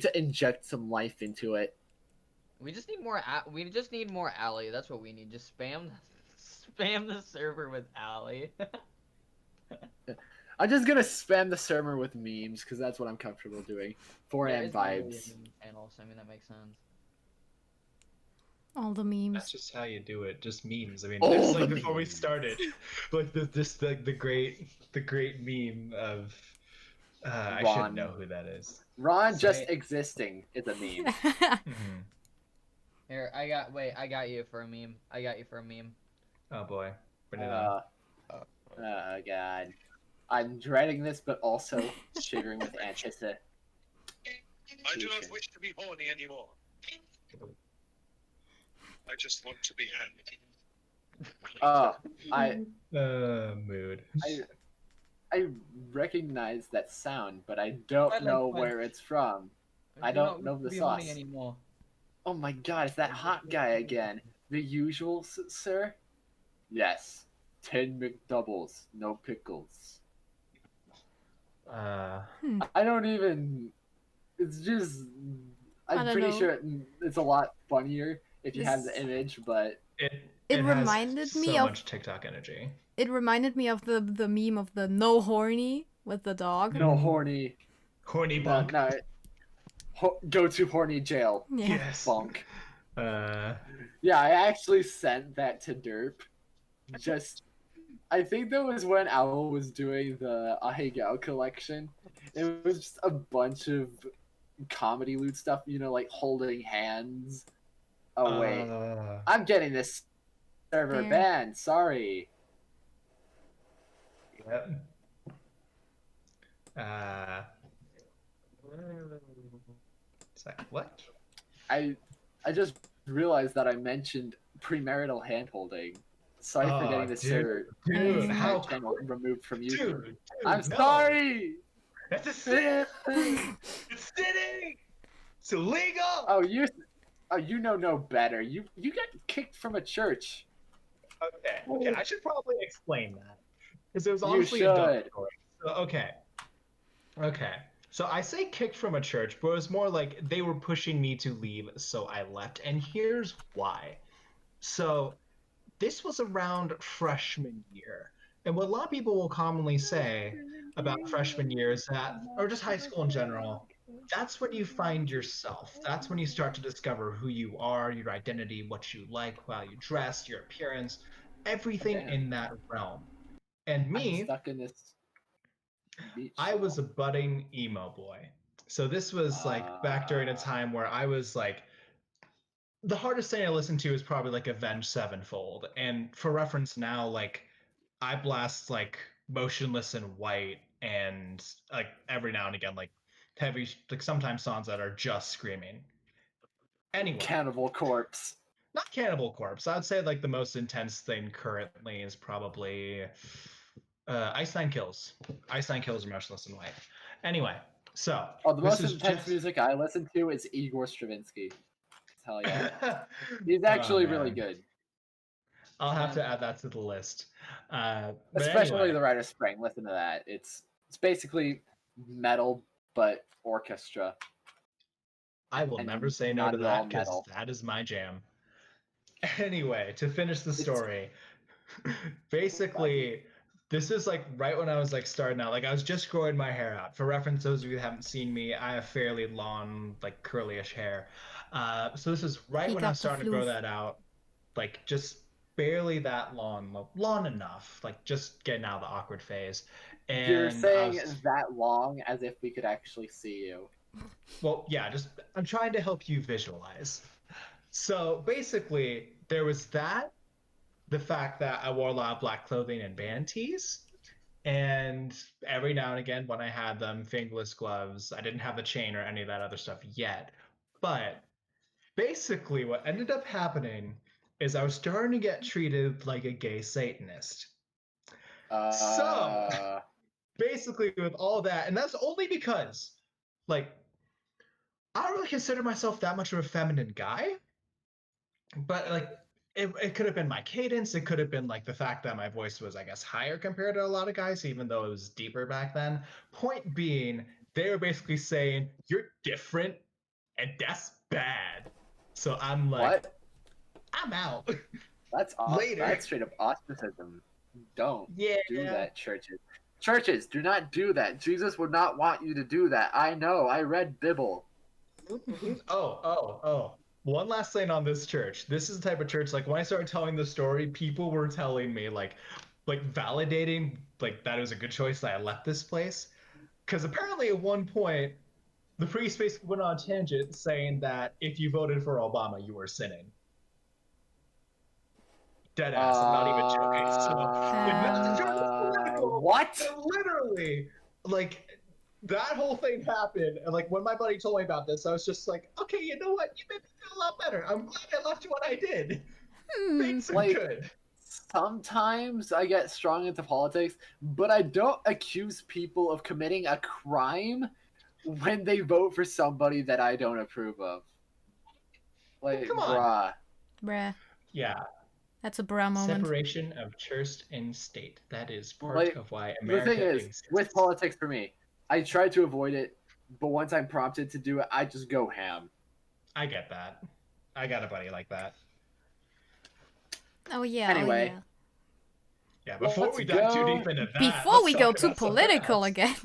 to inject some life into it. We just need more. We just need more alley. That's what we need. Just spam the server with alley. I'm just gonna spam the server with memes because that's what I'm comfortable doing. 4 There a.m. is literally a vibes. meme channel, so I mean that makes sense. All the That's memes. just how you do it. Just memes. I mean, All it's the like before we memes. started, like the great meme of. I should Ron. know who that is. Ron just Say- existing is a meme. Mhm. Here, I got you for a meme. I got you for a meme. Oh boy, bring it on. Oh god. I'm dreading this, but also shivering with anticipation. I do not wish to be horny anymore. I just want to be handy. Mood. I recognize that sound, but I don't I like know fun. where it's from. I do don't not know wish the to be horny sauce. anymore. Oh my god, it's that hot guy again. The usual, sir? Yes. 10 McDoubles, no pickles. I don't even. It's just. I I'm don't pretty know. sure it's a lot funnier if you have This- the image, but It has reminded me so of- much TikTok energy. It reminded me of the meme of the no horny with the dog. no horny. Horny No, bunk. no. Go to horny jail. Yeah. Yes. Bunk. Uh, Yeah, I actually sent that to Derp. I think that was when Owl was doing the Ahegao collection. It was just a bunch of comedy loot stuff, like holding hands. Oh, wait. I'm getting this server There. banned. Sorry. Yep. It's like, what? I just realized that I mentioned premarital handholding. Sorry for Oh, getting this dude, server Dude, how channel removed from YouTube. Dude, I'm no. sorry. That's a sin! It's sinning! It's illegal! Oh, you know no better. You got kicked from a church. Okay, I should probably explain that. Because it was You honestly a dumb should. story. So, okay. So I say kicked from a church, but it was more like they were pushing me to leave, so I left. And here's why. So this was around freshman year. And what a lot of people will commonly say about freshman year is that, or just high school in general, that's when you find yourself. That's when you start to discover who you are, your identity, what you like, how you dress, your appearance, everything Damn. in that realm. And I'm me, stuck in this beach. I was a budding emo boy. So this was like back during a time where I was like, the hardest thing I listened to is probably like Avenged Sevenfold. And for reference now, like I blast like Motionless in White and like every now and again like heavy, like sometimes songs that are just screaming. Anyway, Cannibal Corpse. not Cannibal Corpse. I'd say like the most intense thing currently is probably Ice Nine Kills. Ice Nine Kills or Motionless in White. Anyway, so Oh, the this most is intense just- music I listen to is Igor Stravinsky. Hell yeah. He's Oh, actually really man. good. I'll have to add that to the list. But Especially anyway. The Rite of Spring. Listen to that. It's basically metal, but orchestra. I will and never say no not to at all that because metal. that is my jam. Anyway, to finish the story, basically, this is like right when I was like starting out. Like I was just growing my hair out. For reference, those of you who haven't seen me, I have fairly long, like curly-ish hair. So this is right He when I got was the starting to grow floof. that out, like just barely that long enough, like just getting out of the awkward phase. And You're I saying was- that long as if we could actually see you. Well, yeah, just I'm trying to help you visualize. So basically, there was that, the fact that I wore a lot of black clothing and band tees, and every now and again when I had them, fingerless gloves. I didn't have the chain or any of that other stuff yet. But basically, what ended up happening is I was starting to get treated like a gay Satanist. So basically, with all that, and that's only because, like, I don't really consider myself that much of a feminine guy, but like it could have been my cadence. It could have been like the fact that my voice was, I guess, higher compared to a lot of guys, even though it was deeper back then. Point being, they were basically saying, you're different and that's bad. So I'm like, What? I'm out. That's Later. That's straight up ostracism. Don't Yeah. do that, churches. Churches, do not do that. Jesus would not want you to do that. I know. I read Bible. Oh. One last thing on this church. This is the type of church, like when I started telling the story, people were telling me like validating like that it was a good choice that I left this place. Because apparently at one point, the priest basically went on a tangent saying that if you voted for Obama, you were sinning. Dead ass. I'm not even joking. So, like, not to joke, political, what? but literally, like, that whole thing happened. And, like, when my buddy told me about this, I was just like, okay, you know what? You made me feel a lot better. I'm glad I left what I did. Things are Like, good. Sometimes I get strong into politics, but I don't accuse people of committing a crime when they vote for somebody that I don't approve of. Like, Come on. Bruh. Yeah. That's a bra moment. Separation of church and state. That is part Like, of why the America thing is, exists. with politics for me, I try to avoid it, but once I'm prompted to do it, I just go ham. I get that. I got a buddy like that. Oh yeah. Anyway. Oh, Yeah, before Let's we dive too go. deep into that, yeah. Before let's we talk go about too something political else. again.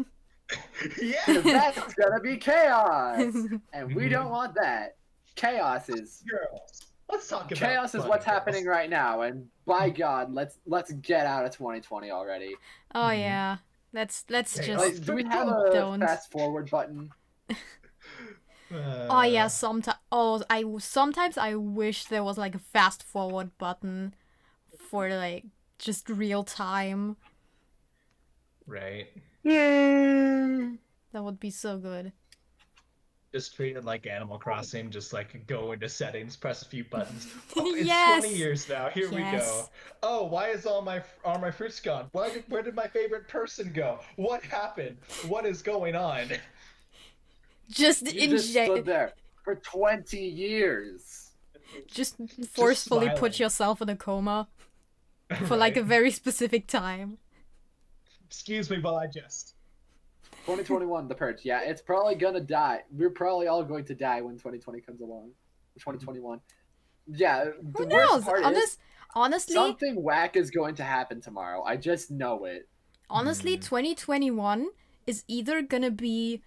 Yeah, That's gonna be chaos, and we don't want that. Chaos is girls. Let's talk about chaos is bunny what's girls. happening right now, and by God, let's get out of 2020 already. Oh yeah. Let's Hey, just Like, do we have a don't. fast forward button? Oh yeah, sometimes I wish there was like a fast forward button for like just real time. Right. That would be so good. Just treat it like Animal Crossing, just like go into settings, press a few buttons. Oh, it's Yes! 20 years now. Here we go. Yes. Oh, why is all my fruits gone? Where did my favorite person go? What happened? What is going on? Just You just stood inject, there for 20 years. just forcefully smiling. put yourself in a coma for like a Right. very specific time. Excuse me while I just. 2021, the purge. Yeah, it's probably gonna die. We're probably all going to die when 2020 comes along. 2021. Yeah, the Who worst knows? part is Honestly, something whack is going to happen tomorrow. I just know it. honestly, 2021 is either gonna be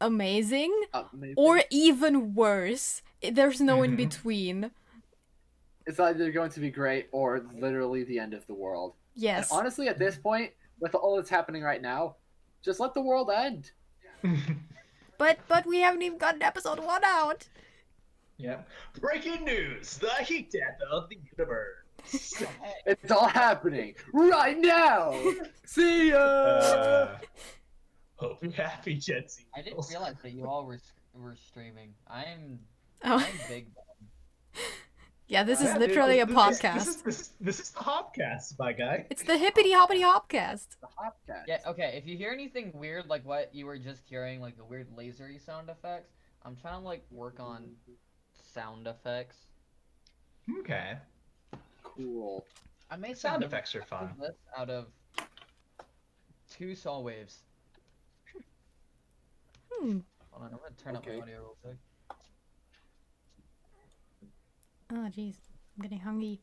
amazing Amazing. or even worse. There's no in Mhm. between. It's either going to be great or literally the end of the world. Yes. And honestly, at this point, with all that's happening right now, just let the world end. But we haven't even gotten episode 1 out. Yeah. Breaking news: the heat death of the universe. It's all happening right now. See ya. Hope you're happy, Gen Z. I didn't realize that you all were streaming. I'm Oh, big. yeah, this is Yeah, literally a this podcast. This is the Hopcast, my guy. It's the hippity hoppity hopcast. The Hopcast. Yeah, okay, if you hear anything weird like what you were just hearing, like the weird lasery sound effects, I'm trying to like work on sound effects. Okay. Cool. I made Sound some effects are fun. this out of 2 saw waves. Hmm. Hold on, I'm gonna turn up Okay. my audio real quick. Oh, jeez. I'm getting hungry.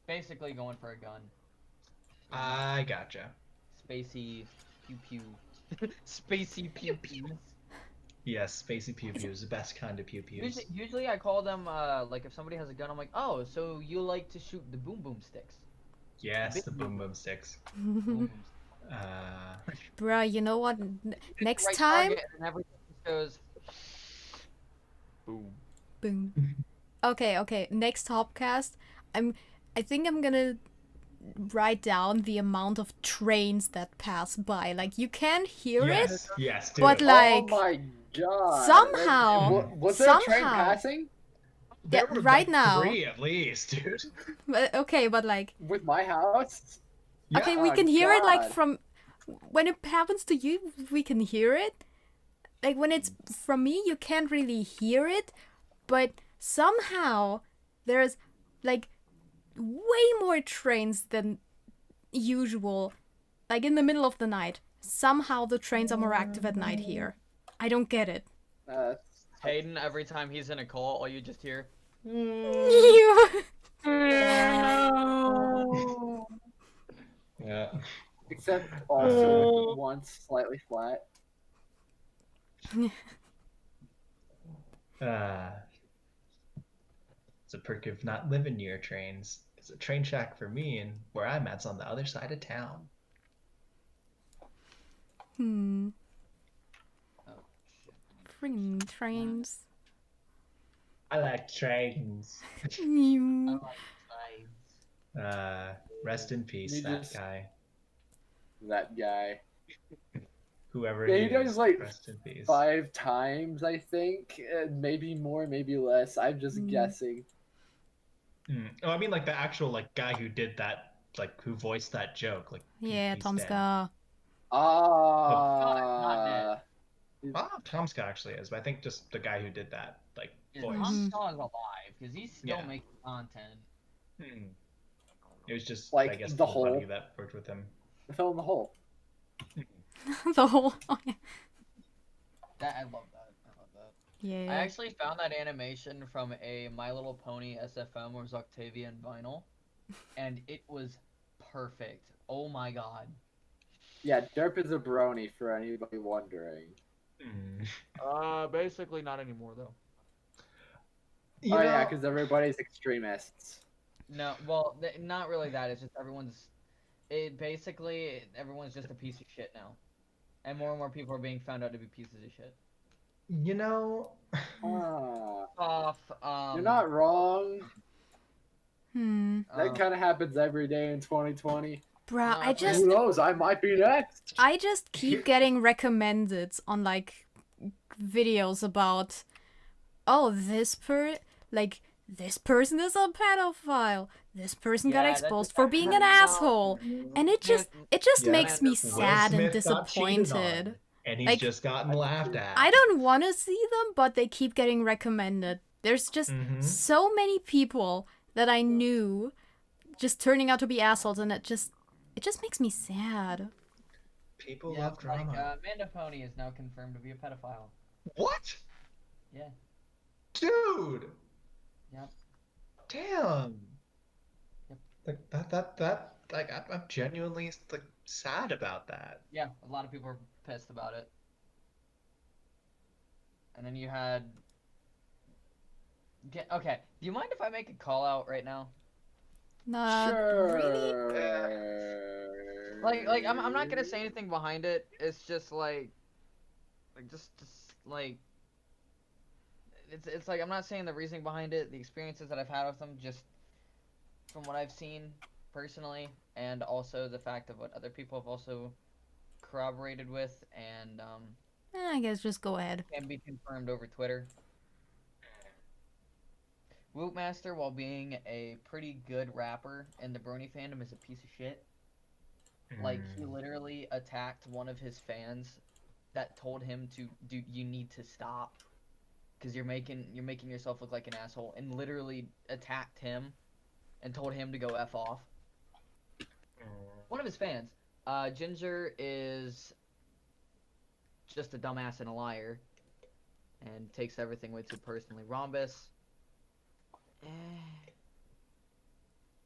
Basically going for a gun. I gotcha. Spacey pew pew. Spacey pew pews. Yes, spacey pew pews, the best kind of pew pews. Usually I call them like if somebody has a gun, I'm like, oh, so you like to shoot the boom boom sticks? Yes, the boom boom sticks. Boom boom Bruh, you know what? Next right time. target, and everything just goes boom. Boom. Okay. Next Hopcast, I think I'm gonna write down the amount of trains that pass by. Like you can't hear it, Yes, do but it. like oh my god. somehow- Was there a train somehow- passing? There yeah, were right like now. 3 at least, dude. but like With my house? Yeah. okay, we Oh, can hear it like God. from when it happens to you, we can hear it. Like when it's from me, you can't really hear it, but somehow there's like way more trains than usual, like in the middle of the night. Somehow the trains are more active at night here. I don't get it. Hayden, every time he's in a call, all you just hear. Yeah. Except also once slightly flat. It's a perk of not living near trains. It's a train track for me, and where I'm at's on the other side of town. Hmm. Oh shit. Freaking trains. I like trains. You. Rest in peace, You that just- guy. That guy. Whoever Yeah, he he dies is, like rest in peace. 5 times, I think. Maybe more, maybe less. I'm just guessing. Oh, I mean, like the actual like guy who did that, like who voiced that joke, like Yeah, he's Tom dead. Ska. not dead. Tom Scott actually is, but I think just the guy who did that, like Yeah, voice. Tom Shaw is alive because he's still Yeah. making content. It was just, Like, I guess, the the whole- buddy that worked with him. I fell in the hole. The whole. Oh, yeah. I love that. I love that. Yeah. I actually found that animation from a My Little Pony SFM where it was Octavia and Vinyl, and it was perfect. Oh my god. Yeah, Derp is a brony for anybody wondering. Basically not anymore though. You Oh yeah, know- because everybody's extremists. No, well, not really that. It's just everyone's just a piece of shit now, and more people are being found out to be pieces of shit. You know, Ah, Off. you're not wrong. That um, kind of happens every day in 2020. Bruh, No, I just Who knows? I might be next. I just keep getting recommended on like videos about, oh, this person is a pedophile. This person got Yeah, that exposed just for got being turned an out. asshole. And it just Yeah. makes me Will sad and Smith got cheated disappointed. on, and he's Like, just gotten laughed at. I don't want to see them, but they keep getting recommended. There's just so many people that I knew just turning out to be assholes, and it just makes me sad. People yeah, love drama. like Amanda Pony is now confirmed to be a pedophile. What? Yeah. Dude. Yep. Damn. Yep. Like that like I'm genuinely like sad about that. Yeah, a lot of people are pissed about it. And then you had. Okay, do you mind if I make a call out right now? Not really. Sure. Like I'm not gonna say anything behind it. It's just just like it's like I'm not saying the reasoning behind it. The experiences that I've had with them, just from what I've seen personally, and also the fact of what other people have also corroborated with, and I guess just go ahead. can be confirmed over Twitter. Whoopmaster, while being a pretty good rapper in the Brony fandom, is a piece of shit. Like, he literally attacked one of his fans that told him to you need to stop because you're making yourself look like an asshole, and literally attacked him and told him to go F off. One of his fans. Ginger is just a dumbass and a liar and takes everything way too personally. Rhombus,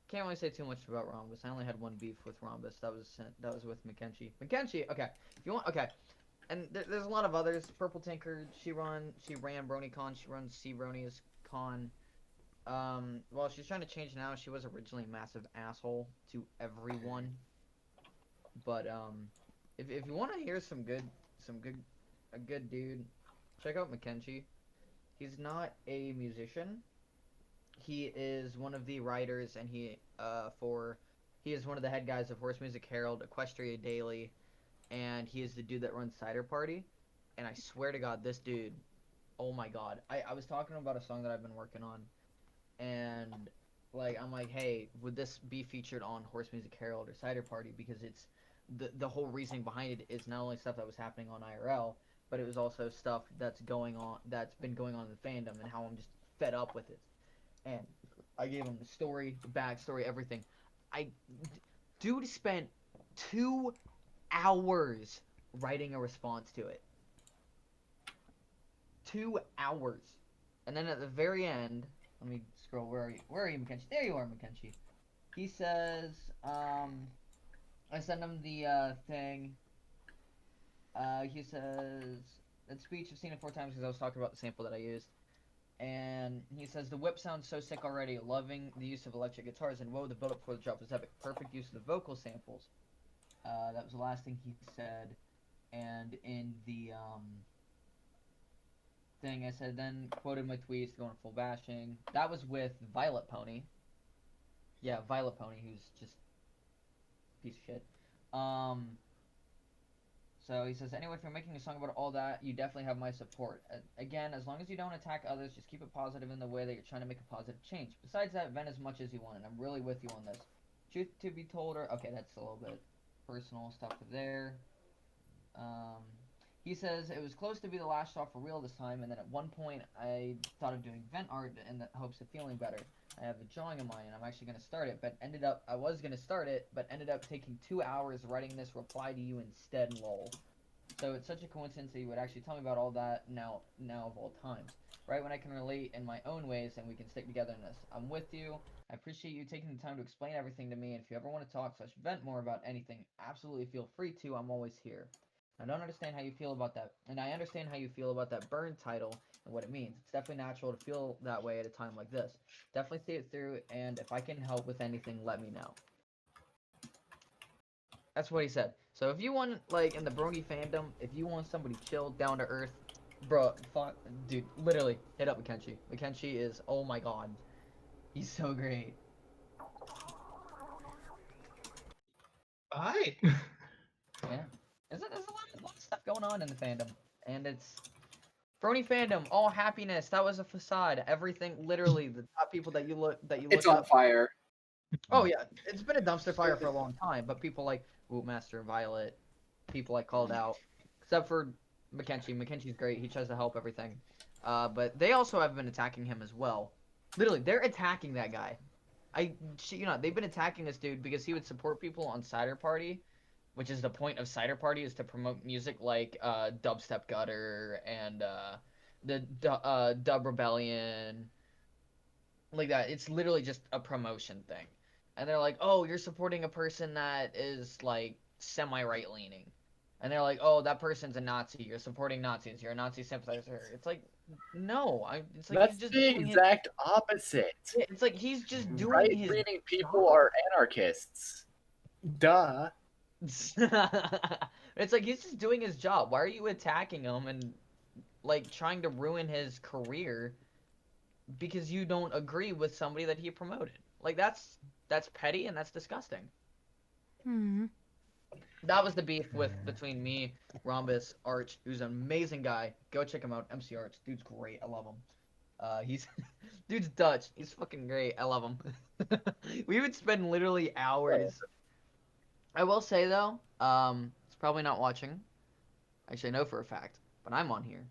can't really say too much about Rhombus. I only had one beef with Rhombus. That was with Mackenzie. Okay. If you want, okay. And there's a lot of others. Purple Tinker, she ran BronyCon. She runs C Brony's Con. Well, she's trying to change now. She was originally a massive asshole to everyone. But if you want to hear a good dude, check out Mackenzie. He's not a musician. He is one of the writers, and he is one of the head guys of Horse Music Herald, Equestria Daily, and he is the dude that runs Cider Party. And I swear to God, this dude, oh my God, I was talking about a song that I've been working on, and like I'm like, hey, would this be featured on Horse Music Herald or Cider Party? Because it's the whole reasoning behind it is not only stuff that was happening on IRL, but it was also stuff that's been going on in the fandom, and how I'm just fed up with it. And I gave him the story, the backstory, everything. Dude spent 2 hours writing a response to it. 2 hours. And then at the very end, let me scroll. Where are you? Where are you, Mackenzie? There you are, Mackenzie. He says, I sent him the thing. He says, that speech, I've seen it 4 times because I was talking about the sample that I used. And he says, the whip sounds so sick already. Loving the use of electric guitars. And whoa, the build-up for the drop was epic. Perfect use of the vocal samples. That was the last thing he said. And in the thing, I said, then quoted my tweets going full bashing. That was with Violet Pony. Yeah, Violet Pony, who's just a piece of shit. So he says, anyway, if you're making a song about all that, you definitely have my support. Again, as long as you don't attack others, just keep it positive in the way that you're trying to make a positive change. Besides that, vent as much as you want, and I'm really with you on this. Truth to be told, or okay, that's a little bit personal stuff there. He says, it was close to be the last straw for real this time, and then at one point I thought of doing vent art in the hopes of feeling better. I have a drawing of mine, and I'm actually going to start it, but I was going to start it, but ended up taking 2 hours writing this reply to you instead, lol. So it's such a coincidence that you would actually tell me about all that now of all times. Right when I can relate in my own ways, and we can stick together in this. I'm with you. I appreciate you taking the time to explain everything to me, and if you ever want to talk / vent more about anything, absolutely feel free to. I'm always here. I don't understand how you feel about that, and I understand how you feel about that burn title and what it means. It's definitely natural to feel that way at a time like this. Definitely see it through, and if I can help with anything, let me know. That's what he said. So if you want, like, in the Brony fandom, if you want somebody chill, down to earth, bro, fuck, dude, literally, hit up Mackenzie. Mackenzie is, oh my god, he's so great. Alright. Yeah. There's a lot of stuff going on in the fandom, and it's Brony fandom, all happiness. That was a facade. Everything, literally, the top people that you look It's on up. fire. Oh yeah, it's been a dumpster fire for a long time. But people like Wootmaster and Violet, people I called out, except for Mackenzie. Mackenzie's great. He tries to help everything. But they also have been attacking him as well. Literally, they're attacking that guy. They've been attacking this dude because he would support people on Cider Party. Which is the point of Cider Party, is to promote music like Dubstep Gutter and the Dub Rebellion, like that. It's literally just a promotion thing. And they're like, oh, you're supporting a person that is like semi-right leaning. And they're like, oh, that person's a Nazi. You're supporting Nazis. You're a Nazi sympathizer. It's like, no. It's like That's he's just the exact opposite. It's like he's just doing Right-leaning people are anarchists. Duh. It's like he's just doing his job. Why are you attacking him and like trying to ruin his career because you don't agree with somebody that he promoted? Like that's petty and that's disgusting. That was the beef between me, Rhombus, Arch, who's an amazing guy. Go check him out, MC Arch. Dude's great. I love him. Dude's Dutch. He's fucking great. I love him. We would spend literally hours. I will say though, he's probably not watching. Actually, I know for a fact, but I'm on here.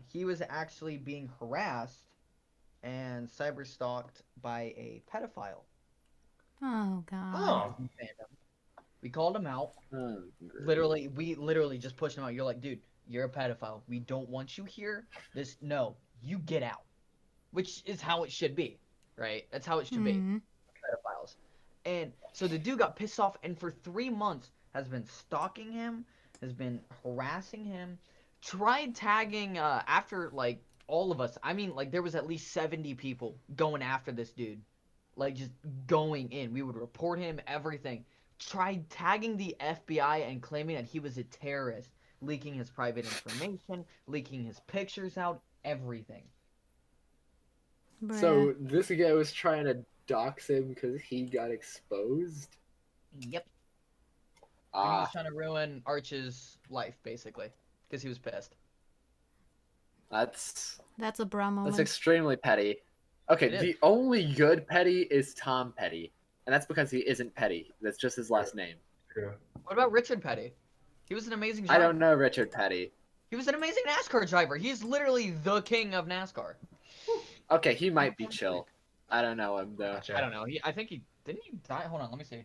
He was actually being harassed and cyber-stalked by a pedophile. Oh god. Oh. We called him out. We literally just pushed him out. You're like, dude, you're a pedophile. We don't want you here. No, you get out. Which is how it should be, right? That's how it should be. Pedophiles. And so the dude got pissed off, and for 3 months has been stalking him, has been harassing him, tried tagging after like all of us. I mean, like there was at least 70 people going after this dude, like just going in. We would report him, everything. Tried tagging the FBI and claiming that he was a terrorist, leaking his private information, leaking his pictures out, everything. Bruh. So this guy was trying to dox him because he got exposed? Yep. He was trying to ruin Arch's life, basically, because he was pissed. That's a bra moment. That's extremely petty. Okay, the only good petty is Tom Petty. And that's because he isn't petty. That's just his last name. True. What about Richard Petty? He was an amazing driver. I don't know Richard Petty. He was an amazing NASCAR driver. He's literally the king of NASCAR. Okay, he might be chill. I don't know him though. Gotcha. I don't know. I think he didn't he die. Hold on, let me see.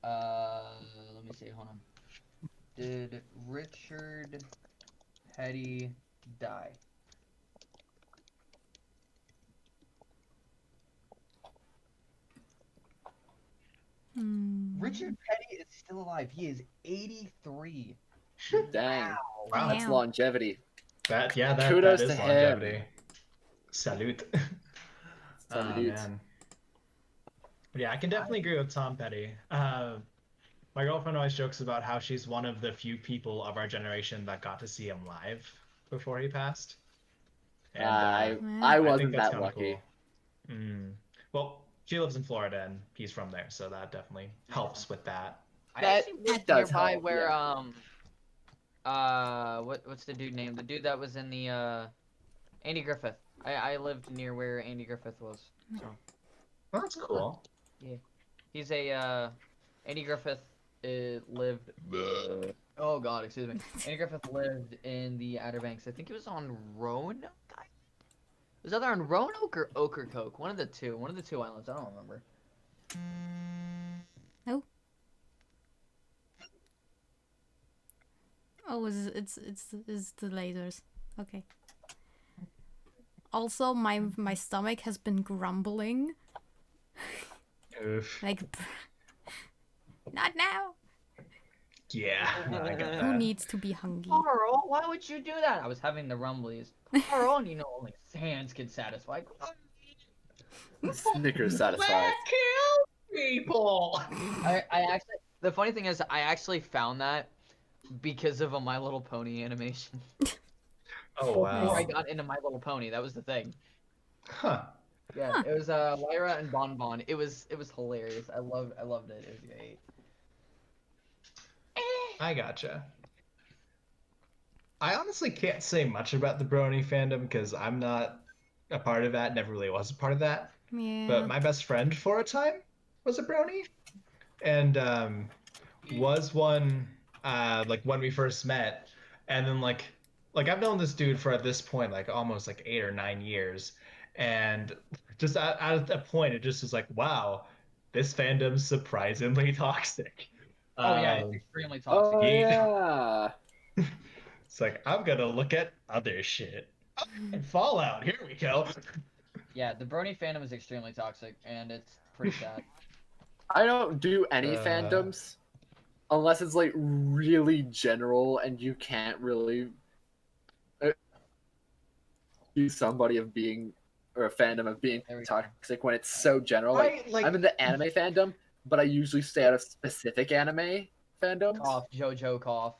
Let me see. Hold on. Did Richard Petty die? Richard Petty is still alive. He is 83. Dang, Wow. that's Damn. longevity. That Kudos is to him. longevity. Salute. Oh Salute. man. But yeah, I can definitely agree with Tom Petty. My girlfriend always jokes about how she's one of the few people of our generation that got to see him live before he passed. And I I think wasn't that's that kinda lucky. Cool. Well, she lives in Florida and he's from there, so that definitely helps with that. I That actually lived does nearby help, where yeah. what's the dude name? The dude that was in the Andy Griffith. I lived near where Andy Griffith was. So Well, that's cool. he's a Andy Griffith lived. Oh God, excuse me. Andy Griffith lived in the Outer Banks. I think he was on Roanoke. It was either on Roanoke or Ocracoke. One of the two islands. I don't remember. Oh, it's the lasers. Okay. Also, my stomach has been grumbling. Oof. Like, not now. Yeah, I get Who that. needs to be hungry? Carl, why would you do that? I was having the rumblies. Carl, you know only Sans can satisfy. Snickers satisfied. Kill people. I actually, the funny thing is, I actually found that because of a My Little Pony animation. Oh Before wow. I got into My Little Pony, that was the thing. Huh. Yeah, it was Lyra and Bon Bon. It was hilarious. I loved it. It was great. I gotcha. I honestly can't say much about the Brony fandom because I'm not a part of that, never really was a part of that. Yeah. But my best friend for a time was a Brony. And was one like when we first met. And then like I've known this dude for at this point like almost like 8 or 9 years. And just at that point it just was like, wow, this fandom's surprisingly toxic. Oh yeah, it's extremely toxic. Oh yeah. It's like, I'm gonna look at other shit. And Fallout, here we go. Yeah, the Brony fandom is extremely toxic, and it's pretty sad. I don't do any fandoms unless it's like really general and you can't really accuse somebody of being or a fandom of being There we go. toxic when it's so general. Like, I'm in the anime fandom, but I usually stay out of specific anime fandoms. Cough, JoJo cough.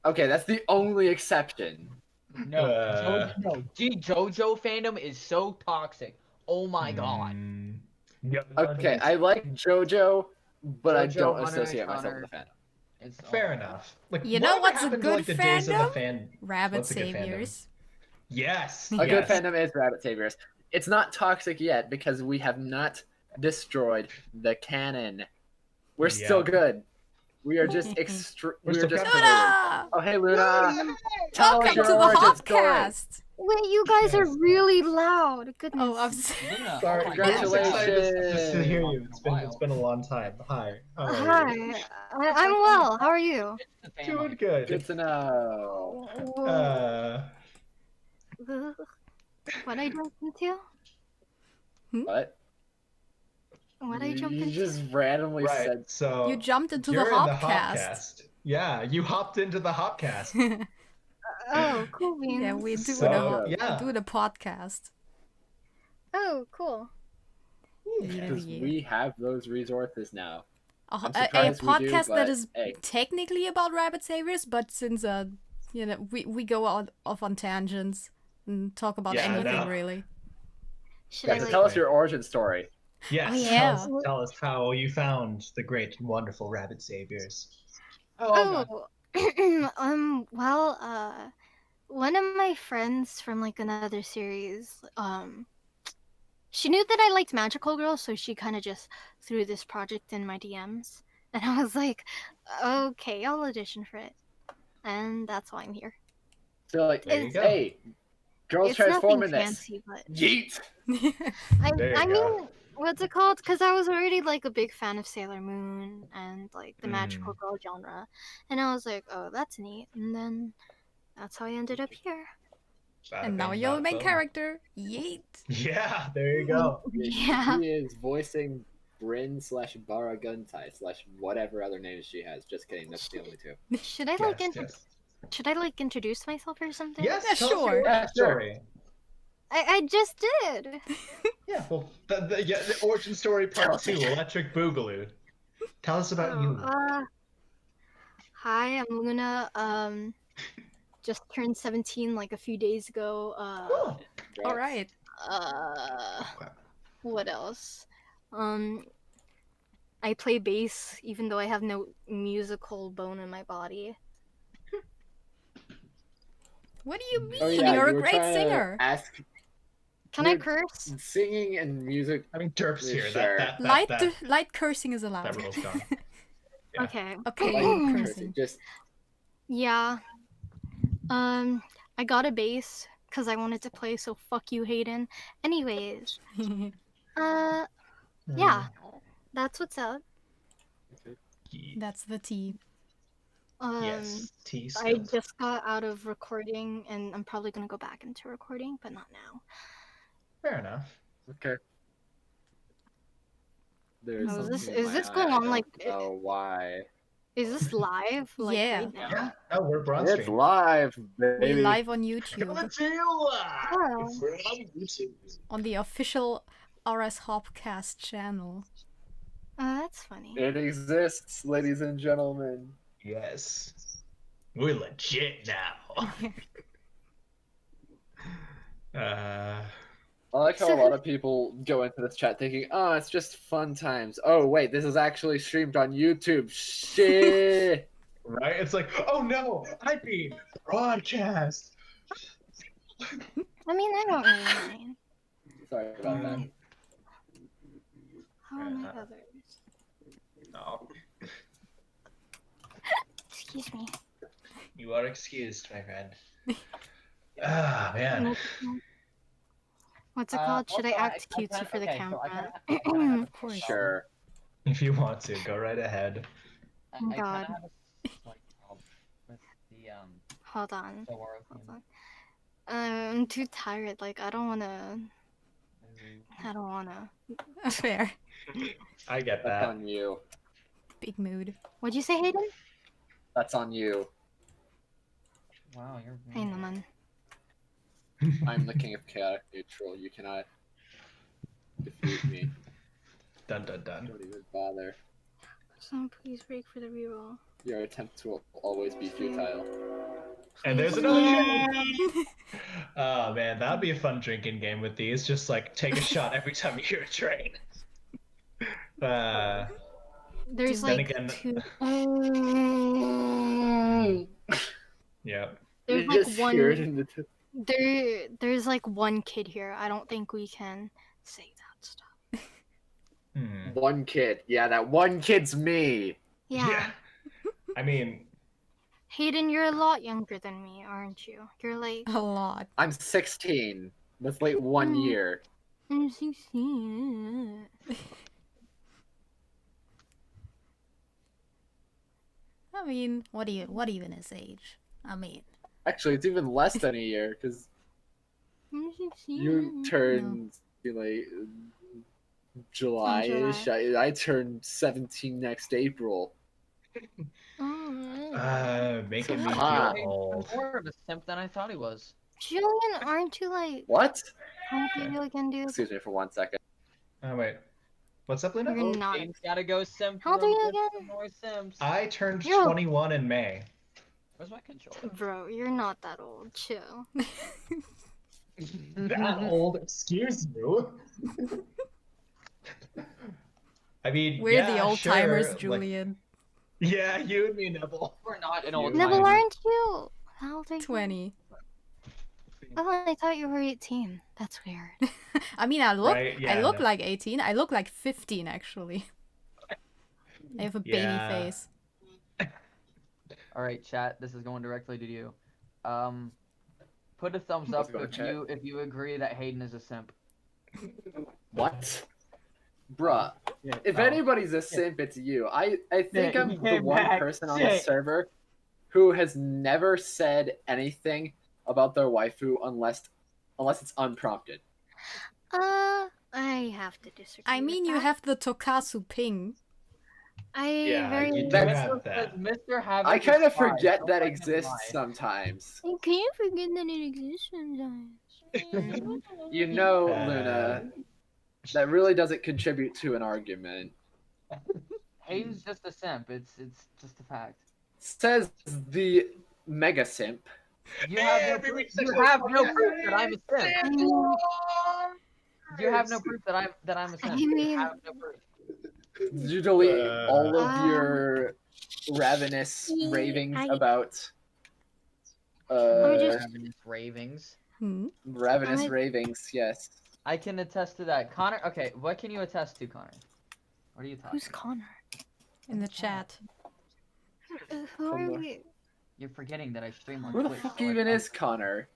Okay, that's the only exception. No, JoJo fandom is so toxic. Oh my god. Yeah, Okay, I like JoJo, but I JoJo, don't Hunter x associate myself Hunter. with the fandom. It's Fair enough. Like, You know whatever what's a happened to, good like, the days of the fandom? Rabbit What's a good fandom? Saviors. Yes. A good fandom is Rabbit Saviors. It's not toxic yet because we have not destroyed the canon. We're still good. We are just We're still just good. Luna! Oh hey Luna! Tell Welcome us to your the origin story. Hopcast! Wait, you guys are Yes. really loud. Goodness. Oh, I'm Luna, Sorry, oh my Congratulations. God. Just to hear you. It's been a long time. Hi. How are you? Hi. I'm well. How are you? It's the family. Doing good. Good to know. What I jumped into? What? What I jumped You into? just randomly Right. said So You jumped into the you're in the Hopcast. Hopcast. Yeah, you hopped into the Hopcast. Oh, cool beans. Yeah, we do So, we yeah. do the podcast. Oh, cool. because Yeah. we have those resources now. A surprised we do, podcast that but, is hey. technically about rabbit saviors, but since you know, we go off on tangents and talk about Yeah, anything no. really. Should Yeah, I so like? tell us your origin story. Yes. Oh, yeah. Tell us how you found the great and wonderful rabbit saviors. God. Well, one of my friends from like another series, she knew that I liked magical girls, so she kind of just threw this project in my DMs, and I was like, okay, I'll audition for it, and that's why I'm here. So like, There you go. hey, Girls it's transform nothing in this. fancy, but Yeet. There I you go. mean, what's it called? Because I was already like a big fan of Sailor Moon and like the magical girl genre, and I was like, oh, that's neat. And then that's how I ended up here. Bada And now bing, you're the bada main boom. character. Yeet. Yeah, there you go. Yeah. She is voicing Bryn/Bara Guntai/whatever other names she has. Just kidding. That's the only two. Should I like Yes. should I like introduce myself or something? Yes, Yeah, tell us your sure. origin Yeah, sure. story. I just did. Yeah, well, the origin story part 2, Electric Boogaloo. Tell us about you. Hi, I'm Luna. Just turned 17 like a few days ago. Cool. All right. What else? I play bass even though I have no musical bone in my body. What do you mean? Oh yeah, You're you a were great trying to singer. Ask Can I You're- curse? singing and music. I mean, Derp's here. Sure. Light cursing is that allowed. rule's gone. Yeah. Okay. Okay, Like, cursing. just Yeah. I got a bass because I wanted to play, so fuck you, Hayden. Anyways, yeah, that's what's up. That's the tea. Yes, T I skills. just got out of recording, and I'm probably gonna go back into recording, but not now. Fair enough. okay. There's Oh, is this- something in is my this eye, going I on, don't like- know why? Is this live? Like Yeah. right now? Yeah. Oh, we're broad It's stream. live, We're baby. live on Coming YouTube. to you live Oh. from YouTube. On the official RS Hopcast channel. Oh, that's funny. It exists, ladies and gentlemen. Yes. We're legit now. I like how a lot of people go into this chat thinking, "Oh, it's just fun times." Oh, wait, this is actually streamed on YouTube. Shit. Right? It's like, oh no, I mean broadcast. I mean, I don't really mind. Sorry about that. How are my others? No, Excuse me. you are excused, my friend. Ah, man. What's it called? Should I act cutesy for the camera? Of course. Sure. If you want to, go right ahead. I Oh, kinda God. have a slight problem with the Hold on. Sawara Hold theme. on. I'm too tired. Like, I don't wanna. Fair. I get That's that. on you. Big mood. What'd you say, Hayden? That's on you. Wow, you're. Hey, naman. I'm the king of chaotic neutral. You cannot defeat me. Dun dun dun. Don't even bother. Someone please break for the reroll. Your attempts will always be futile. And there's another train. Oh man, that'd be a fun drinking game with these. Just like take a shot every time you hear a train. There's Then like again- two. Yep. There's You like just hear it in one. the There's like one kid here. I don't think we can say that stuff. one kid. Yeah, that one kid's me. Yeah. I mean, Hayden, you're a lot younger than me, aren't you? You're like. A lot. I'm 16. That's like 1 year. I'm 16. I mean, what even is age? I mean, Actually, it's even less than a year because I'm 16. you turned like July-ish. I turned 17 next April. making me Ah. feel old. More of a simp than I thought he was. Julian, aren't you like. What? How old are you again, dude? Excuse me for 1 second. Oh wait, what's up, Luna? You're not. James gotta go simp. How old are you Don't get again? some More simps. I turned Yo. 21 in May. Where's my controller? Bro, you're not that old. Chill. That old? Excuse you. I mean, we're the yeah, old sure, timers, like- Julian. yeah, you and me, Nebel. We're not an old Nebel, timer. aren't you? How old are you? 20. Oh, I thought you were 18. That's weird. I mean, I look Right, yeah, look no. like 18. I look like 15 actually. I have a baby Yeah. face. All right, chat. This is going directly to you. Put a thumbs Let's up go, chat. if you agree that Hayden is a simp. What? Bruh. If Oh. anybody's a simp, it's you. I think Yeah, I'm he the came one back. person on the Shit. server who has never said anything about their waifu unless it's unprompted. I have to disagree. I with mean, you that. have the Tokasu ping. Yeah, very. you do That's- have that. Mr. Habit I kind of is fine, forget don't that let him exists lie. sometimes. I can't forget that it exists sometimes. You know, Uh, Luna, that really doesn't contribute to an argument. Hayden's just a simp. It's just a fact. Says the mega simp. You have no proof. You have no proof that I'm a simp. I mean, You have no proof that I'm a simp. I You mean- have no proof. Did you delete all of Um, your ravenous ravings I- about just- Ravenous ravings. ravenous I- ravings? Yes. I can attest to that. Connor, okay, what can you attest to, Connor? What are you talking Who's about? Connor? In the chat. Who are we? You're forgetting that I stream on Who the Twitch. fuck so I even can't- is Connor?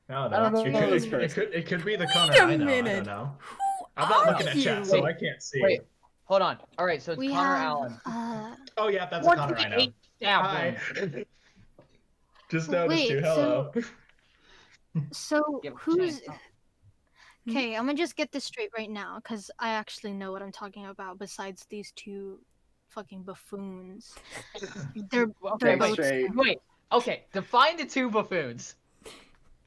I don't I don't know. know this It person. could be the Connor Wait a I know. I minute. don't know. Who I'm not are looking at you? chat, so I can't see. Wait, hold on. All right, so it's We Connor have. Allen. Oh yeah, that's What a Connor the I know. hate stab Hi. him? Just noticed Wait, you. Hello. So Give him a who's? chance. Okay, I'm gonna just get this straight right now, cause I actually know what I'm talking about. Besides these two, fucking buffoons. They're Okay, they're wait, both straight. wait. Okay, define the two buffoons.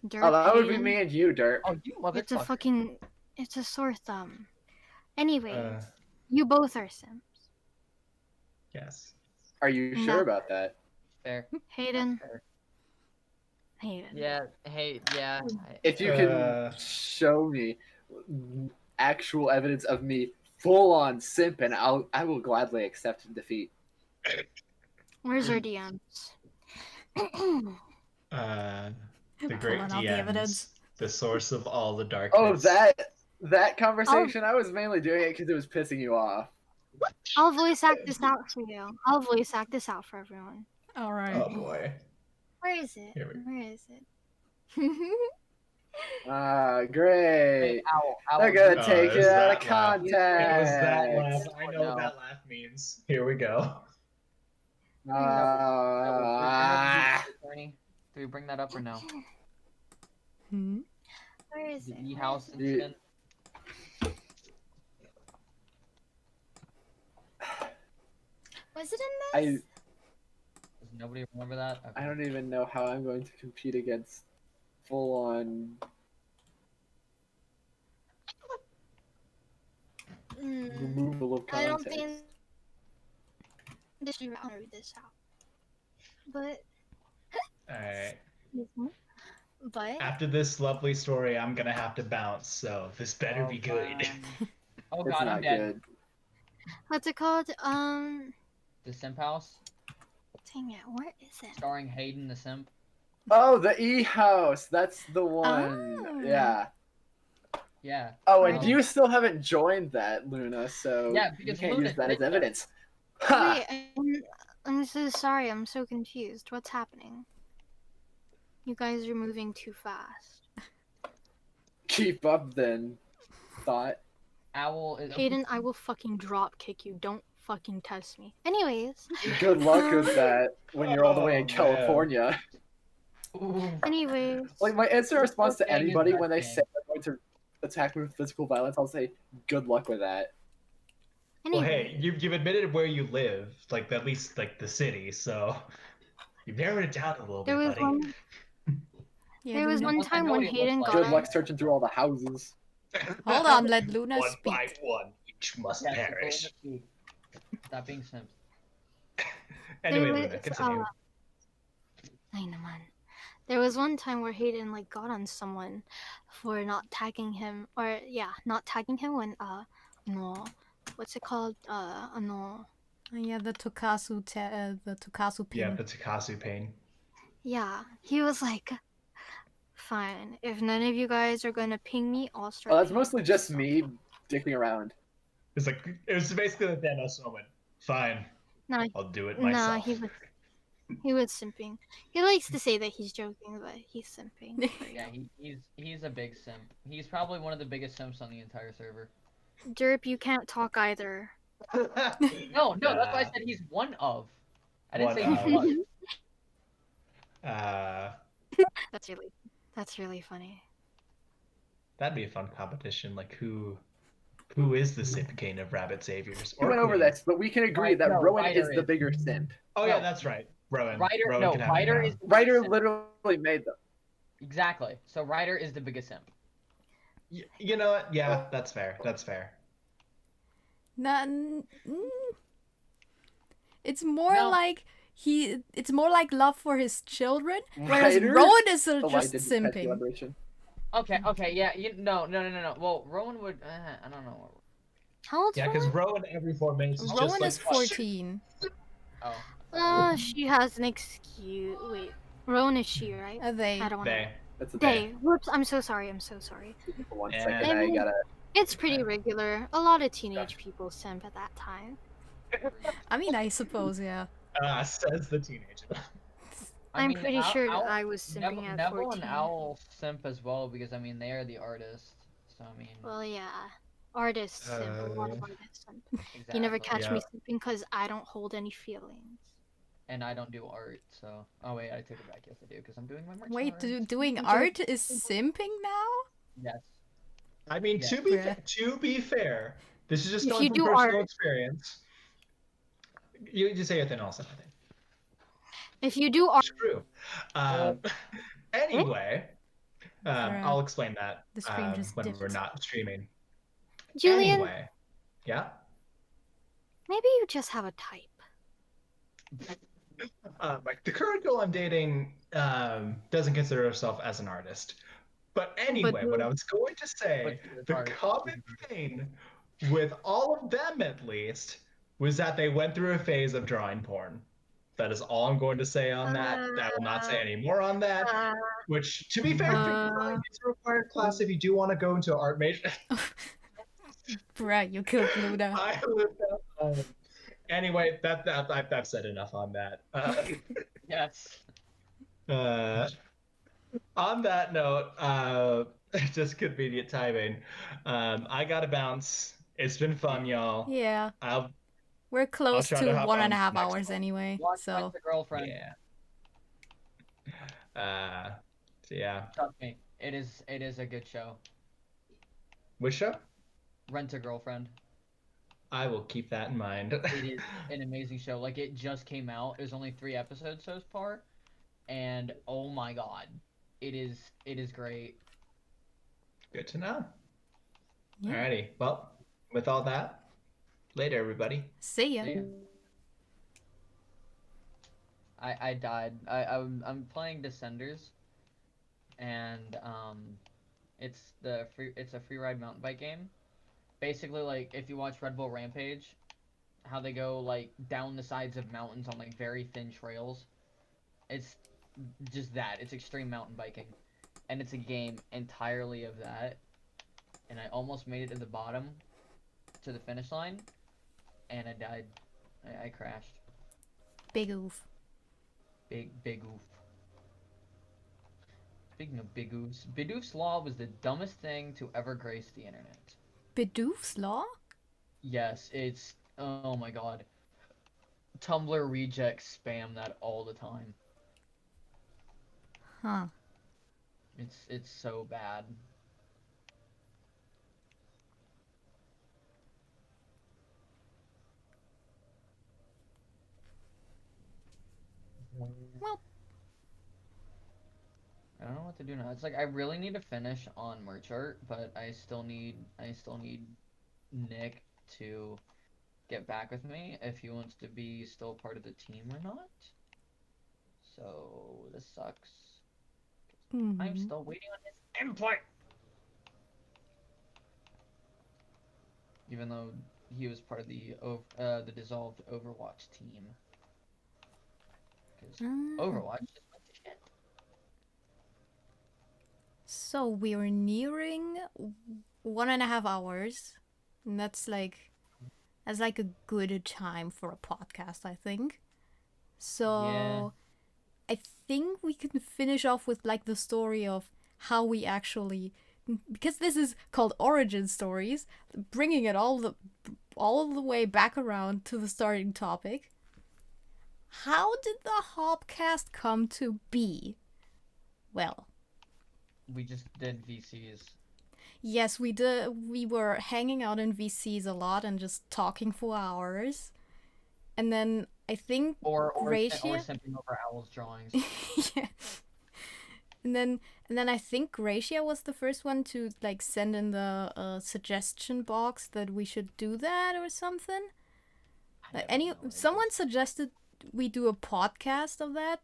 Dirt Oh, that would be Hayden. me and you, Dirt. Oh, you It's a motherfucker. fucking. It's a sore thumb. Anyways, Uh, you both are simps. yes. Are you No. sure about that? Fair. Hayden. Fair. Hayden. Yeah. Hey. Yeah. If you can show me actual evidence of me full on simping, I will gladly accept defeat. Where's our DMs? The great Pulling out the DMs, evidence. the source of all the darkness. Oh, that conversation, I was mainly doing it because it was pissing you off. I'll voice act this out for you. I'll voice act this out for everyone. All right. Oh boy. Where is it? Here we go. Where is it? Ah, great. Owl. They're gonna Oh, take it there's out of that laugh. context. It was that laugh. I know No. what that laugh means. Here we go. Ah. Do we bring that up or no? Hmm? Where is The it? E-house You- incident. Was it in I this? Does nobody remember that? Okay. I don't even know how I'm going to compete against full on. Removal of I don't context. think this should read this out. But Alright. but After this lovely story, I'm gonna have to bounce, so this better be good. Oh It's god, I'm not dead. good. what's it called? The Simp House, Dang it, where is it? starring Hayden the Simp. Oh, the E house. That's the one. Oh. Yeah. Yeah. Oh, and Oh. you still haven't joined that, Luna. So Yeah, you because can't Luna use that did as that. evidence. Ha! Wait, I'm so sorry. I'm so confused. What's happening? You guys are moving too fast. Keep up, then. Thought. Owl is. Hayden, I will fucking drop kick you. Don't fucking test me. Anyways, Good luck with that when you're all the way in Oh, man. California. Ooh. anyways. Like my instant response to Gang is anybody that when they gang. say they're going to attack me with physical violence, I'll say, "Good luck with that." Well, Anyways. hey, you've admitted where you live, like at least like the city, so you've narrowed it down a little There bit, was buddy. one. Yeah, There was Luna. one I time know when what it looks Hayden like. got Good luck searching through all the houses. Hold on, let Luna One speak. by one, each must Yeah, people perish. in the feed. Stop being simp. Anyway, There Luna, was, continue. I know, man. There was one time where Hayden like got on someone for not tagging him, or yeah, not tagging him when no, what's it called? No, Yeah, the Tokasu pin. Yeah, the Takasu pain. yeah. He was like, fine. If none of you guys are gonna ping me, I'll start. Well, that's pinging mostly just myself." me dicking around. It was basically the Thanos moment. Fine, No, I'll do it no, myself. he was. He was simping. He likes to say that he's joking, but he's simping. For Yeah, real. he's a big simp. He's probably one of the biggest simps on the entire server. Derp, you can't talk either. No, that's why I said he's one of. I didn't say he One was. That's really funny. That'd be a fun competition. Like who is the simp king of rabbit saviors? We went over queen? this, but we can agree that No, Rowan Ryder is the is. bigger simp. Oh No. yeah, that's right. Rowan. Ryder, Rowan no, can have it Ryder now. is the Ryder biggest simp. literally made them. Exactly. So Ryder is the biggest simp. You know what? Yeah, that's fair. That's fair. It's more No. like it's more like love for his children, whereas Ryder? Rowan is Oh, I just did pet simping. celebration. Okay, yeah. No. Well, Rowan would. I don't know. How old's Yeah, because Rowan? Rowan every 4 minutes is Rowan just like is 14. Oh. She has an excuse. Wait, Rowan is she, right? They. I don't want to. they. That's a They. Whoops. I'm so sorry. For 1 Yeah. second, I I mean- gotta. It's pretty regular. A lot of teenage people simp at that time. I mean, I suppose, yeah. Says the teenager. I'm pretty sure Owl- I was simping at Nebel 14. and Owl simp as well because I mean they are the artists. So I mean. Well, yeah. Artists simp. A lot of artists simp. Exactly. You never catch me Yeah. simping because I don't hold any feelings. And I don't do art, so. Oh wait, I take it back. Yes, I do because I'm doing my merch. Wait, art. doing art is simping now? Yes. I mean, Yeah. to be fair, this is just If going you from do personal art- experience. You just say it, then I'll say it. If you do art, Screw. Anyway, I'll explain that The stream just when we're dipped. not streaming. Julian, Anyway, yeah. maybe you just have a type. Like the current girl I'm dating doesn't consider herself as an artist. But anyway, what I was going to say, But the art. common thing with all of them at least was that they went through a phase of drawing porn. That is all I'm going to say on that. I will not say any more on that. Which, to be fair, figure drawing is a required class if you do want to go into art major. Bruh, you killed Luna. I lived that. Anyway, I've said enough on that. Yes. On that note, just convenient timing. I gotta bounce. It's been fun, y'all. Yeah, I'll we're close try to to hop 1.5 on next hours one. anyway, Watch so. the girlfriend. yeah. So yeah. Trust me, it is a good show. Which show? Rent a Girlfriend. I will keep that in mind. It is an amazing show. Like it just came out. There's only 3 episodes so far, and oh my god, it is great. Good to know. Yeah. Alrighty. Well, with all that, later, everybody. See ya. Yeah. I died. I'm playing Descenders, and it's a free ride mountain bike game. Basically, like if you watch Red Bull Rampage, how they go like down the sides of mountains on like very thin trails. It's just that. It's extreme mountain biking, and it's a game entirely of that. And I almost made it to the bottom, to the finish line, and I died. I crashed. Big oof. Big oof. Speaking of big oofs, Bidoof's Law was the dumbest thing to ever grace the internet. Bidoof's Law? Yes, it's oh my god. Tumblr rejects spam that all the time. Huh. It's so bad. Well. I don't know what to do now. It's like I really need to finish on merch art, but I still need Nick to get back with me if he wants to be still part of the team or not. So this sucks. I'm Mhm. still waiting on his input. Even though he was part of the dissolved Overwatch team. Because Overwatch just went to shit. So we're nearing 1.5 hours. And that's like a good time for a podcast, I think. So I think we can finish off with like the story of how we actually, because this is called origin stories, bringing it all the way back around to the starting topic. How did the Hopcast come to be? Well, We just did VCs. yes, we did. We were hanging out in VCs a lot and just talking for hours. And then I think Or Gracia. simping over Owl's drawings. Yeah. And then I think Gracia was the first one to like send in the suggestion box that we should do that or something. Someone suggested we do a podcast of that,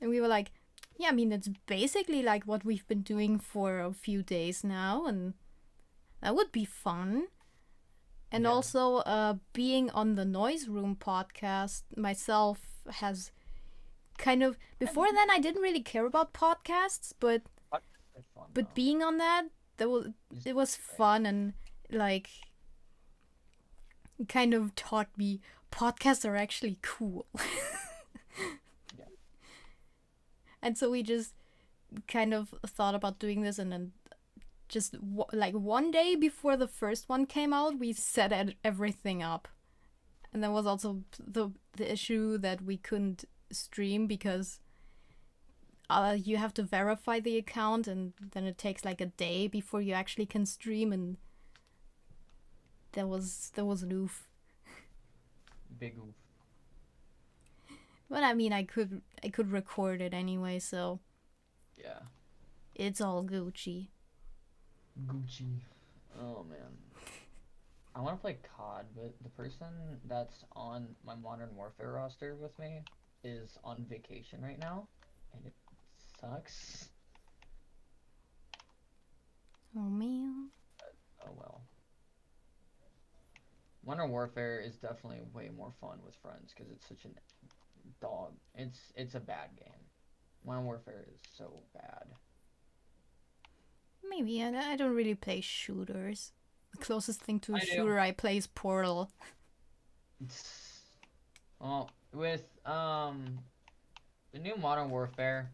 and we were like, yeah, I mean it's basically like what we've been doing for a few days now, and that would be fun. And Yeah. also, being on the Noise Room podcast myself has kind of, before then I didn't really care about podcasts, but being on that, it was fun, and like it kind of taught me podcasts are actually cool. Yeah. And so we just kind of thought about doing this, and then just like one day before the first one came out, we set everything up. And there was also the issue that we couldn't stream because you have to verify the account, and then it takes like a day before you actually can stream, and there was an oof. Big oof. But I mean, I could record it anyway, so Yeah. it's all Gucci. Gucci. Oh man. I want to play COD, but the person that's on my Modern Warfare roster with me is on vacation right now, and it sucks. Oh man. Oh well. Modern Warfare is definitely way more fun with friends because it's such a dog. It's a bad game. Modern Warfare is so bad. Maybe I don't really play shooters. The closest thing to a I do. shooter I play is Portal. Well, with the new Modern Warfare,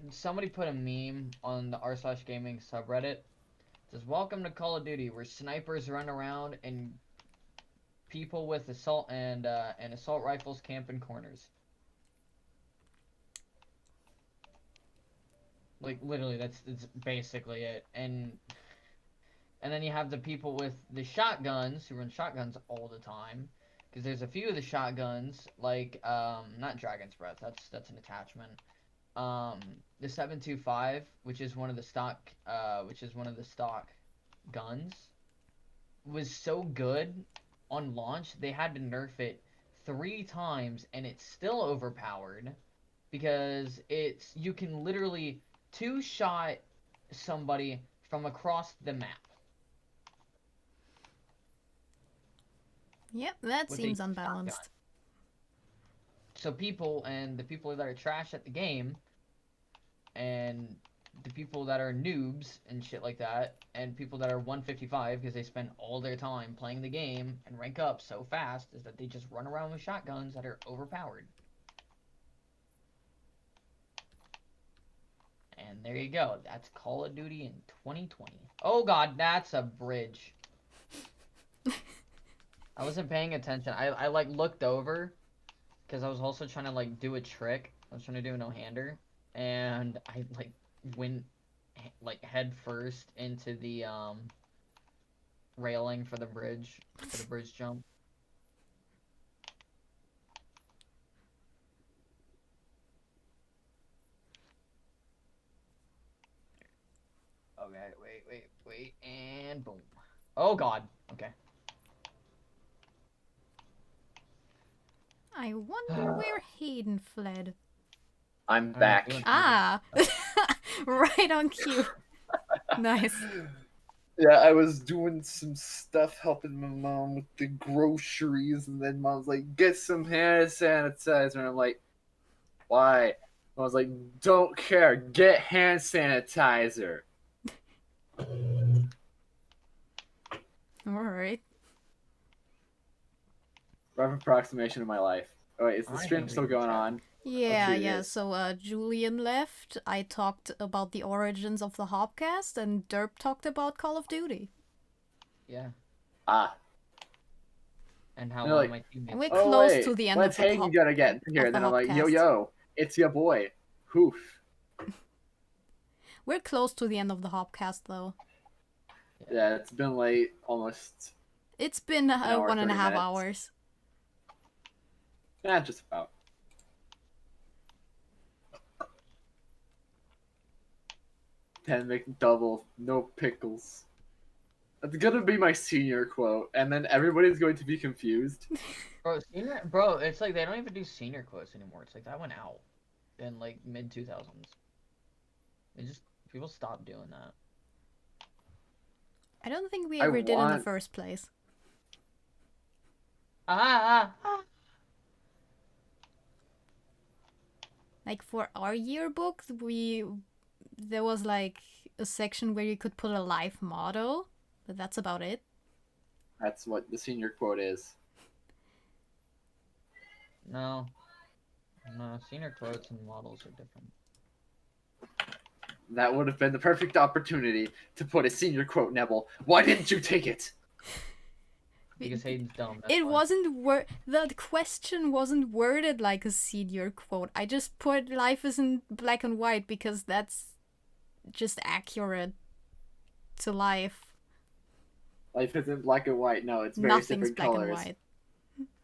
somebody put a meme on the r/gaming subreddit. It says, "Welcome to Call of Duty, where snipers run around and people with assault and assault rifles camp in corners." Like literally, that's basically it. And then you have the people with the shotguns who run shotguns all the time. Because there's a few of the shotguns, like not Dragon's Breath, that's an attachment. The 7.25, which is one of the stock guns, was so good on launch they had to nerf it 3 times, and it's still overpowered because you can literally 2-shot somebody from across the map. Yep, that With seems a unbalanced. shotgun. So the people that are trash at the game, and the people that are noobs and shit like that, and people that are 155 because they spend all their time playing the game and rank up so fast, is that they just run around with shotguns that are overpowered. And there you go. That's Call of Duty in 2020. Oh god, that's a bridge. I wasn't paying attention. I like looked over because I was also trying to like do a trick. I was trying to do a no-hander, and I like went like head first into the railing for the bridge jump. Okay, wait, and boom. Oh god. Okay. I wonder where Hayden fled. I'm back. Ah! Right on cue. Nice. Yeah, I was doing some stuff helping my mom with the groceries, and then mom's like, "Get some hand sanitizer," and I'm like, "Why?" I was like, "Don't care. Get hand sanitizer." Alright. Rough approximation of my life. Oh, wait, is the I stream think we still can going chat. on? Yeah, shoot, yeah. it. So Julian left. I talked about the origins of the Hopcast, and Derp talked about Call of Duty. Yeah. Ah. And how They're one like, of my teammates. And we're oh close wait, to the end when's of the Hayden gonna get here? of the Then I'm like, yo Hopcast. yo, it's your boy. Hoof. We're close to the end of the Hopcast, though. Yeah, it's been late, almost. It's been hour, 1.5 30 minutes. hours. Yeah, just about. Ten McDouble, no pickles. That's gonna be my senior quote, and then everybody's going to be confused. Bro, it's like they don't even do senior quotes anymore. It's like that went out in like mid 2000s. People stopped doing that. I don't think we I ever did in the want- first place. Like for our yearbook, there was like a section where you could put a life motto, but that's about it. That's what the senior quote is. No, senior quotes and models are different. That would have been the perfect opportunity to put a senior quote, Nebel. Why didn't you take it? Because Hayden's dumb. That's It why. wasn't the question wasn't worded like a senior quote. I just put life isn't black and white because that's just accurate to life. Life isn't black and white. No, it's very Nothing's different black colors. and white.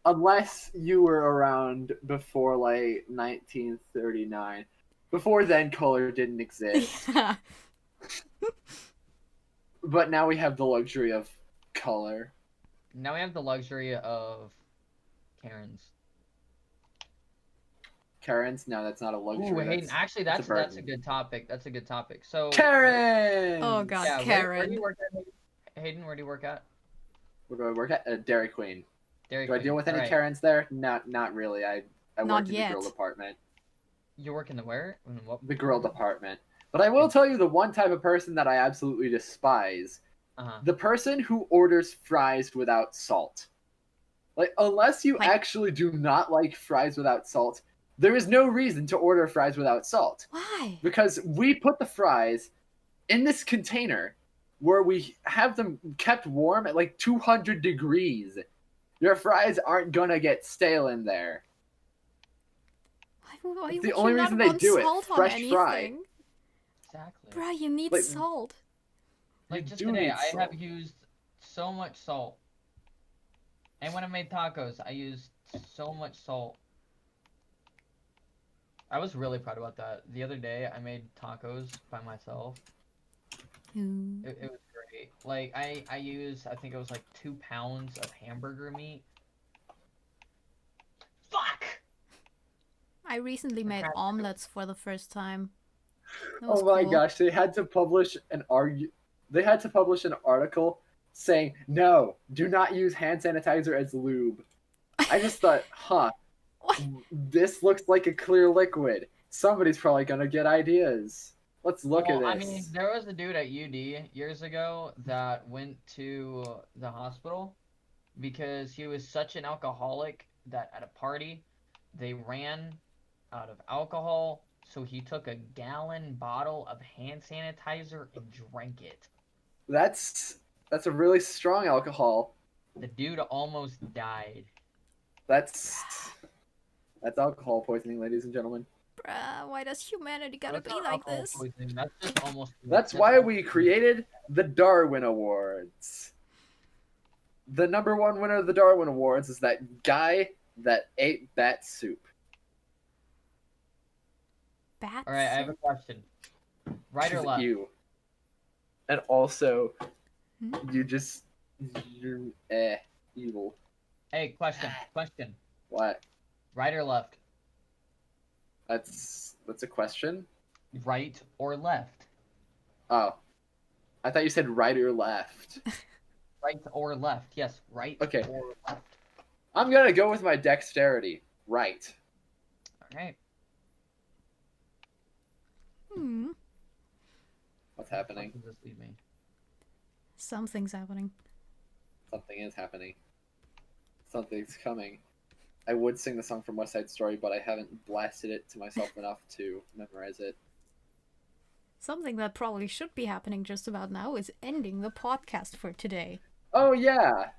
Unless you were around before like 1939. Before then, color didn't exist. But now we have the luxury of color. Now we have the luxury of Karens. Karens? No, that's not a luxury. Ooh, Hayden. Actually, that's a burden. good topic. That's a good topic. So Karen! Oh god, yeah, Karen. where do you work at, Hayden? Where do you work at? Where do I work at? Dairy Queen. Dairy Do I Queen. deal with any Alright. Karens there? Not really. I Not work in yet. the grill department. You work in the where? In what? The grill department. But I will tell you the one type of person that I absolutely despise. Uh-huh. The person who orders fries without salt. Like, unless you Like- actually do not like fries without salt, there is no reason to order fries without salt. Why? Because we put the fries in this container where we have them kept warm at like 200 degrees. Your fries aren't gonna get stale in there. Why It's would the only you not reason they want do it. salt on Fresh fry. anything? Exactly. Bruh, you need Like- salt. Like You just do today, need I have salt. used so much salt. And when I made tacos, I used so much salt. I was really proud about that. The other day, I made tacos by myself. Ooh. It was great. Like I used, I think it was like 2 pounds of hamburger meat. Fuck! I recently made had- omelets for the first time. That was Oh my cool. gosh, they had to publish an article saying, "No, do not use hand sanitizer as lube." I just thought, huh, What? this looks like a clear liquid. Somebody's probably gonna get ideas. Let's look at Well, this. I mean, there was a dude at UD years ago that went to the hospital because he was such an alcoholic that at a party they ran out of alcohol, so he took a gallon bottle of hand sanitizer and drank it. That's a really strong alcohol. The dude almost died. That's alcohol poisoning, ladies and gentlemen. Bruh, why does humanity gotta That's be not like alcohol this? poisoning, that's just almost. That's why we created the Darwin Awards. The number one winner of the Darwin Awards is that guy that ate bat soup. Bats? All right, I have a question. Right or left? You. And also, Hmm? you're evil. Hey, question. What? Right or left? That's a question? Right or left? Oh. I thought you said right or left. Right or left? Yes, right Okay. or left. I'm gonna go with my dexterity. Right. All right. Hmm. What's happening? What does this leave me? Something's happening. Something is happening. Something's coming. I would sing the song from West Side Story, but I haven't blasted it to myself enough to memorize it. Something that probably should be happening just about now is ending the podcast for today. Oh yeah!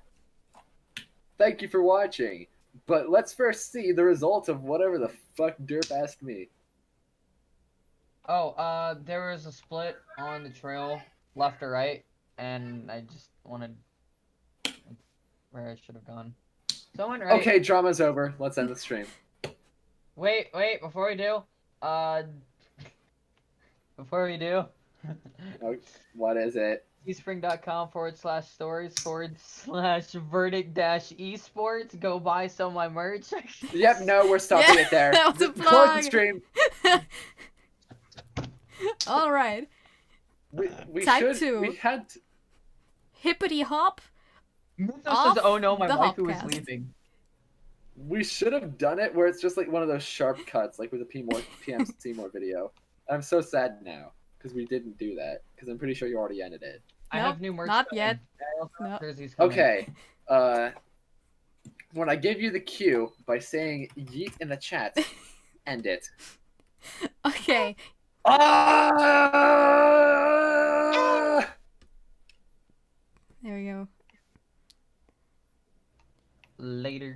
Thank you for watching. But let's first see the result of whatever the fuck Derp asked me. Oh, there was a split on the trail, left or right, and I just wanted where I should have gone. Someone right. Okay, drama's over. Let's end the stream. Wait, before we do, Oh, what is it? teespring.com/stories/verdict-esports. Go buy some of my merch. Yep, no, we're stopping Yeah, it there. that was a Close plug. the stream. All right. We Type should. 2. We had. Hippity hop. Mythos Off says, "Oh no, my the waifu is Hopcast. leaving." We should have done it where it's just like one of those sharp cuts, like with the PM Seymour video. I'm so sad now because we didn't do that because I'm pretty sure you already ended it. I Nope, have new merch. not coming. yet. I also have No. jerseys coming. Okay. When I give you the cue by saying yeet in the chat, end it. Okay. Ah! There we go. Later.